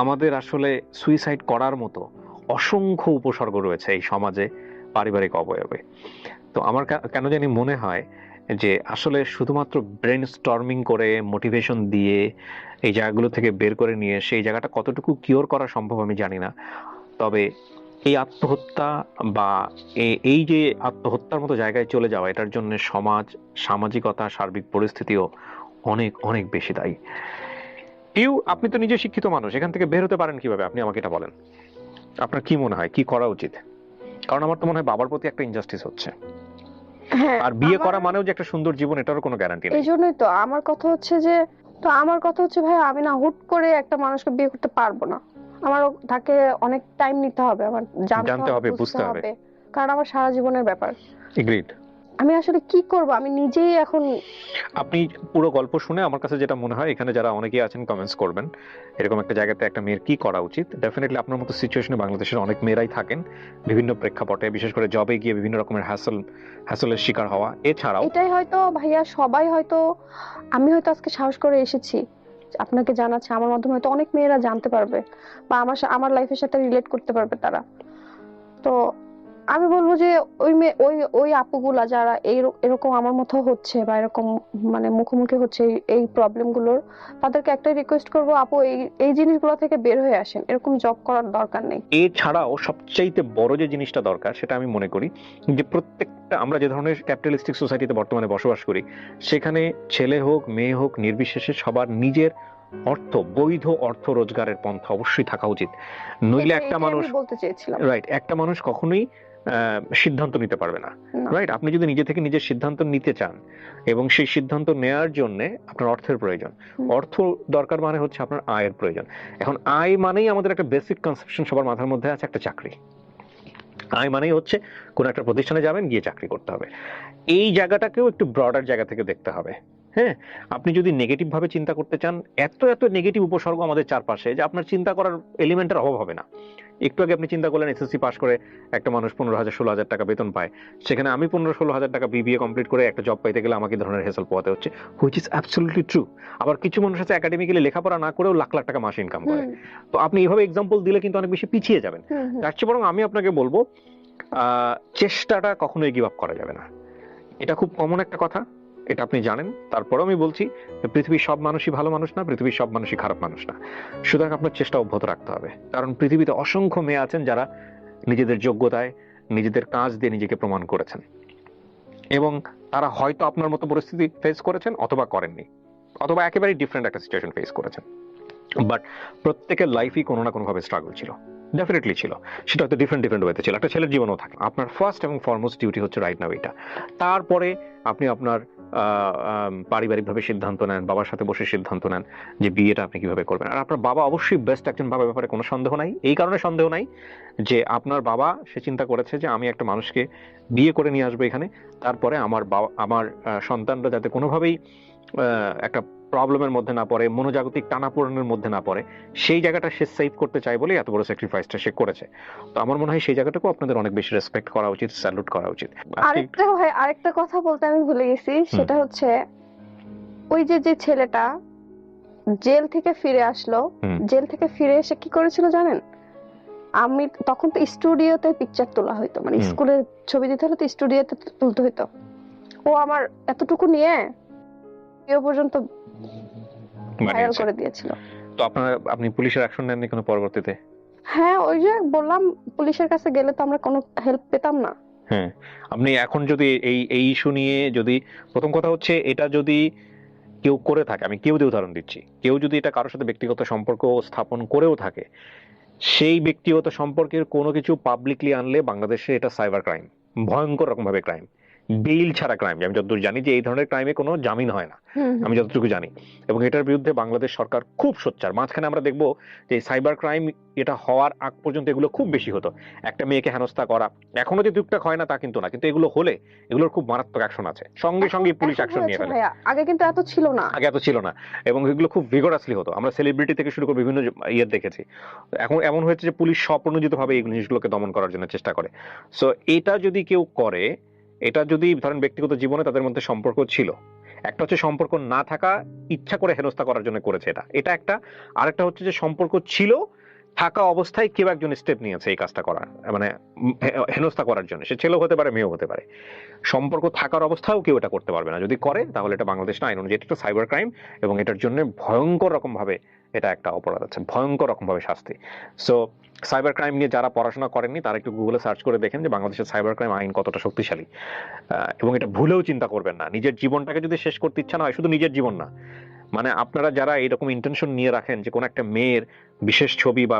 আমাদের আসলে সুইসাইড করার মতো অসংখ্য উপসর্গ রয়েছে এই সমাজে, পারিবারিক অবয়বে। তো আমার কেন জানি মনে হয় যে আসলে শুধুমাত্র ব্রেন স্টর্মিং করে, মোটিভেশন দিয়ে এই জায়গাগুলো থেকে বের করে নিয়ে সেই জায়গাটা কতটুকু কিওর করা সম্ভব আমি জানি না। তবে এই আত্মহত্যা বা এই যে আত্মহত্যার মতো জায়গায় চলে যাওয়া, এটার জন্য সমাজ, সামাজিকতা, সার্বিক পরিস্থিতিও অনেক অনেক বেশি দায়ী। আপনি তো নিজে শিক্ষিত মানুষ, এখান থেকে বের হতে পারেন কিভাবে? আপনি আমাকে এটা বলেন, আপনার কি মনে হয় কি করা উচিত? কারণ আমার তো মনে হয় বাবার প্রতি একটা ইনজাস্টিস হচ্ছে, হ্যাঁ, আর বিয়ে করা মানেও যে একটা সুন্দর জীবন, এটারও কোনো গ্যারান্টি নেই। এই জন্যই তো আমার কথা হচ্ছে ভাই, আমি না হুট করে একটা মানুষকে বিয়ে করতে পারবো না। আমার তাকে অনেক টাইম নিতে হবে, আমার জানতে হবে, বুঝতে বুঝতে হবে। হবে, কারণ আমার সারা জীবনের ব্যাপার। এগ্রিড। আমি আসলে কি করব, আমি নিজেই এখন আপনি পুরো গল্প শুনে আমার কাছে যেটা মনে হয়, এখানে যারা অনেকেই আছেন কমেন্টস করবেন, এরকম একটা জায়গাতে একটা মেয়ের কি করা উচিত। ডেফিনেটলি আপনার মতো সিচুয়েশনে বাংলাদেশের অনেক মেয়েরাই থাকেন, বিভিন্ন প্রেক্ষাপটে, বিশেষ করে জবে গিয়ে বিভিন্ন রকমের হ্যাসেলের শিকার হওয়া। এছাড়াও এটাই হয়তো ভাইয়া, সবাই হয়তো, আমি হয়তো আজকে সাহস করে এসেছি আপনাকে জানাচ্ছি, আমার মাধ্যমে হয়তো অনেক মেয়েরা জানতে পারবে বা আমার লাইফের সাথে রিলেট করতে পারবে তারা। তো আমি বলবো যে ওই মেয়ে, ওই আপুগুলা যারা এরকম আমার মতো হচ্ছে বা এরকম মানে মুখোমুখি হচ্ছে এই প্রবলেম গুলোর, তাদেরকে একটাই রিকোয়েস্ট করবো, আপু এই এই জিনিসগুলো থেকে বের হয়ে আসেন, এরকম জব করার দরকার নেই। এছাড়াও সবচাইতে বড় যে জিনিসটা দরকার, সেটা আমি মনে করি যে প্রত্যেকটা, আমরা যে ধরনের ক্যাপিটালিস্টিক সোসাইটিতে বর্তমানে বসবাস করি, সেখানে ছেলে হোক মেয়ে হোক নির্বিশেষে সবার নিজের বৈধ অর্থ রোজগারের পন্থা অবশ্যই থাকা উচিত। নইলে একটা এটাই মানুষ, আমি বলতে চেয়েছিলাম। রাইট, একটা মানুষ কখনোই সিদ্ধান্ত নিতে পারবে না। না। রাইট, আপনি যদি নিজে থেকে নিজের সিদ্ধান্ত নিতে চান, এবং সেই সিদ্ধান্ত নেয়ার জন্য আপনার অর্থের প্রয়োজন, হুম। অর্থ দরকার মানে হচ্ছে আপনার আয়ের প্রয়োজন। এখন আয় মানেই আমাদের একটা বেসিক কনসেপশন সবার মাথার মধ্যে আছে, একটা চাকরি। আয় মানেই হচ্ছে কোন একটা প্রতিষ্ঠানে যাবেন, গিয়ে চাকরি করতে হবে। এই জায়গাটাকেও একটু ব্রডার জায়গা থেকে দেখতে হবে। হ্যাঁ, আপনি যদি নেগেটিভ ভাবে চিন্তা করতে চান, এত এত নেগেটিভ উপসর্গ আমাদের চারপাশে যে আপনার চিন্তা করার এলিমেন্টের অভাব হবে না। একটু আগে আপনি চিন্তা করলেন এসএসসি পাস করে একটা মানুষ 15,000-16,000 টাকা বেতন পায়, সেখানে আমি 15-16,000 টাকা বিবিএ কমপ্লিট করে একটা জব পাইতে গেলে আমাকে ধরনের হেসেল পোয়াতে হচ্ছে, হুইচ ইজ অ্যাবসলিউটলি ট্রু। আবার কিছু মানুষ আছে একাডেমিক্যালি লেখাপড়া না করেও লাখ লাখ টাকা মাসে ইনকাম করে। হুম। তো আপনি এইভাবে এক্সাম্পল দিলে কিন্তু অনেক বেশি পিছিয়ে যাবেন। হুম। হুম। তার চেয়ে বরং আমি আপনাকে বলবো, চেষ্টাটা কখনোই গিভ আপ করা যাবে না। এটা খুব কমন একটা কথা, এটা আপনি জানেন। তারপরেও আমি বলছি, পৃথিবীর সব মানুষই ভালো মানুষ না, পৃথিবীর সব মানুষই খারাপ মানুষ না। সুতরাং আপনার চেষ্টা অব্যাহত রাখতে হবে, কারণ পৃথিবীতে অসংখ্য মেয়ে আছেন যারা নিজেদের যোগ্যতায়, নিজেদের কাজ দিয়ে নিজেকে প্রমাণ করেছেন, এবং তারা হয়তো আপনার মতো পরিস্থিতি ফেস করেছেন অথবা করেননি, অথবা একেবারেই ডিফারেন্ট একটা সিচুয়েশন ফেস করেছেন। বাট প্রত্যেকের লাইফই কোনো না কোনো ভাবে স্ট্রাগল ছিল, ডেফিনেটলি ছিল। সেটা হয়তো ডিফারেন্ট ডিফারেন্ট ওয়েতে ছিল, একটা ছেলের জীবনও থাকে। আপনার ফার্স্ট এবং ফরমোস্ট ডিউটি হচ্ছে রাইট নাও এটা। তারপরে আপনি আপনার পারিবারিকভাবে সিদ্ধান্ত নেন, বাবার সাথে বসে সিদ্ধান্ত নেন যে বিয়েটা আপনি কিভাবে করবেন। আর আপনার বাবা অবশ্যই বেস্ট একজন বাবার ব্যাপারে কোনো সন্দেহ নাই। এই কারণে সন্দেহ নাই যে আপনার বাবা সে চিন্তা করেছে যে আমি একটা মানুষকে বিয়ে করে নিয়ে আসবো এখানে, তারপরে আমার সন্তানরা যাতে কোনোভাবেই একটা প্রবলেমের মধ্যে না পড়ে, মনোজাগতিক টানাপোড়েনের মধ্যে না পড়ে, সেই জায়গাটা সে সেভ করতে চায় বলে এত বড় স্যাক্রিফাইসটা সে করেছে। তো আমার মনে হয় সেই জায়গাটাকেও আপনাদের অনেক বেশি রেসপেক্ট করা উচিত, স্যালুট করা উচিত। আরেকটা কথা বলতে আমি ভুলে গেছি, সেটা হচ্ছে ওই যে ছেলেটা জেল থেকে ফিরে আসলো, জেল থেকে ফিরে এসে কি করেছিল জানেন? আমি তখন তো স্টুডিওতে পিকচার তোলা হইতো, মানে স্কুলের ছবি দিতে হলে তো স্টুডিওতে তুলতে হইতো। ও আমার এতটুকু নিয়ে পর্যন্ত ভাইরাল করে দিয়েছিল। তো আপনি পুলিশের অ্যাকশন নেননি কোনো পরবর্তীতে? হ্যাঁ, ওই যে বললাম, পুলিশের কাছে গেলে তো আমরা কোনো হেল্প পেতাম না। হ্যাঁ, আপনি এখন যদি এই ইস্যু নিয়ে, যদি প্রথম কথা হচ্ছে এটা যদি কেউ করে থাকে, আমি কেউ দিয়ে উদাহরণ দিচ্ছি, কেউ যদি এটা কারোর সাথে ব্যক্তিগত সম্পর্ক স্থাপন করেও থাকে, সেই ব্যক্তিগত সম্পর্কের কোনো কিছু পাবলিকলি আনলে বাংলাদেশে এটা সাইবার ক্রাইম, ভয়ঙ্কর রকম ভাবে ক্রাইম, বেইল ছাড়া ক্রাইম। আমি যতদূর জানি যে এই ধরনের ক্রাইমে কোনো জামিন হয় না, আমি যতটুকু জানি, এবং এটার বিরুদ্ধে বাংলাদেশ সরকার খুব সোচ্চার। মাঝখানে আমরা দেখবো যে সাইবার ক্রাইম এটা হওয়ার আগ পর্যন্ত এগুলো খুব বেশি হতো, একটা মেয়েকে হেনস্থা করা, এখনো যে টুকটাক হয় না তা কিন্তু না, কিন্তু এগুলো হলে এগুলোর খুব মারাত্মক অ্যাকশন আছে, সঙ্গে সঙ্গে পুলিশ অ্যাকশন নিয়ে ফেলে। আগে কিন্তু এত ছিল না, আগে এত ছিল না, এবং এগুলো খুব ভিগোরাসলি হতো। আমরা সেলিব্রিটি থেকে শুরু করে বিভিন্ন ইয়ে দেখেছি। এখন এমন হয়েছে যে পুলিশ স্বপ্রণোদিত ভাবে এই জিনিসগুলোকে দমন করার জন্য চেষ্টা করে। সো এটা যদি কেউ করে, এটা যদি ধরেন ব্যক্তিগত জীবনে তাদের মধ্যে সম্পর্ক ছিল, একটা হচ্ছে সম্পর্ক না থাকা, ইচ্ছা করে হেনস্থা করার জন্য করেছে এটা একটা, আরেকটা হচ্ছে যে সম্পর্ক ছিল, থাকা অবস্থায় কেউ একজন স্টেপ নিয়েছে এই কাজটা করার, মানে হেনস্থা করার জন্য, সে ছেলেও হতে পারে মেয়েও হতে পারে। সম্পর্ক থাকার অবস্থাও কেউ এটা করতে পারবে না, যদি করে তাহলে এটা বাংলাদেশ আইন অনুযায়ী এটা সাইবার ক্রাইম, এবং এটার জন্য ভয়ঙ্কর রকম ভাবে এটা একটা অপরাধ আছে, ভয়ঙ্কর রকম ভাবে শাস্তি। সো সাইবার ক্রাইম নিয়ে যারা পড়াশোনা করেননি তারা একটু গুগলে সার্চ করে দেখেন যে বাংলাদেশের সাইবার ক্রাইম আইন কতটা শক্তিশালী, এবং এটা ভুলেও চিন্তা করবেন না। নিজের জীবনটাকে যদি শেষ করতে ইচ্ছা না হয়, শুধু নিজের জীবন না, মানে আপনারা যারা এরকম ইন্টেনশন নিয়ে রাখেন যে কোনো একটা মেয়ের বিশেষ ছবি বা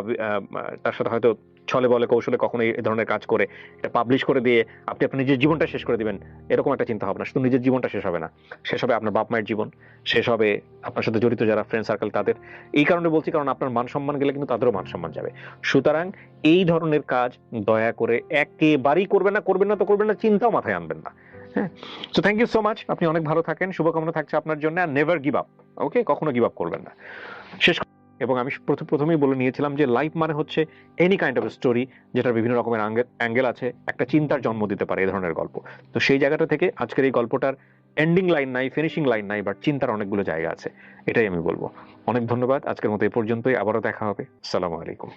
তার সাথে হয়তো ছলে বলে কৌশলে কখনো এই ধরনের কাজ করে এটা পাবলিশ করে দিয়ে আপনি আপনার নিজের জীবনটা শেষ করে দিবেন, এরকম একটা চিন্তা ভাবনা, শুধু নিজের জীবনটা শেষ হবে না, শেষ হবে আপনার বাপ মায়ের জীবন, শেষ হবে আপনার সাথে জড়িত যারা ফ্রেন্ড সার্কেল তাদের। এই কারণে বলছি, কারণ আপনার মান সম্মান গেলে কিন্তু তাদেরও মান সম্মান যাবে। সুতরাং এই ধরনের কাজ দয়া করে একেবারেই করবেন না, করবেন না, চিন্তাও মাথায় আনবেন না। হ্যাঁ, so thank you so much, আপনি অনেক ভালো থাকেন, শুভকামনা থাকছে আপনার জন্য, আর নেভার গিভ আপ, ওকে, কখনো গিভ আপ করবেন না। শেষ, এবং আমি প্রথমেই বলে নিয়েছিলাম যে লাইফ মানে হচ্ছে এনি কাইন্ড অফ স্টোরি, যেটার বিভিন্ন রকমের অ্যাঙ্গেল আছে, একটা চিন্তার জন্ম দিতে পারে এই ধরনের গল্প। তো সেই জায়গাটা থেকে আজকের এই গল্পটার এন্ডিং লাইন নাই, ফিনিশিং লাইন নাই, বাট চিন্তার অনেকগুলো জায়গা আছে, এটাই আমি বলবো। অনেক ধন্যবাদ, আজকের মতো এ পর্যন্তই, আবারও দেখা হবে, আসসালামু আলাইকুম।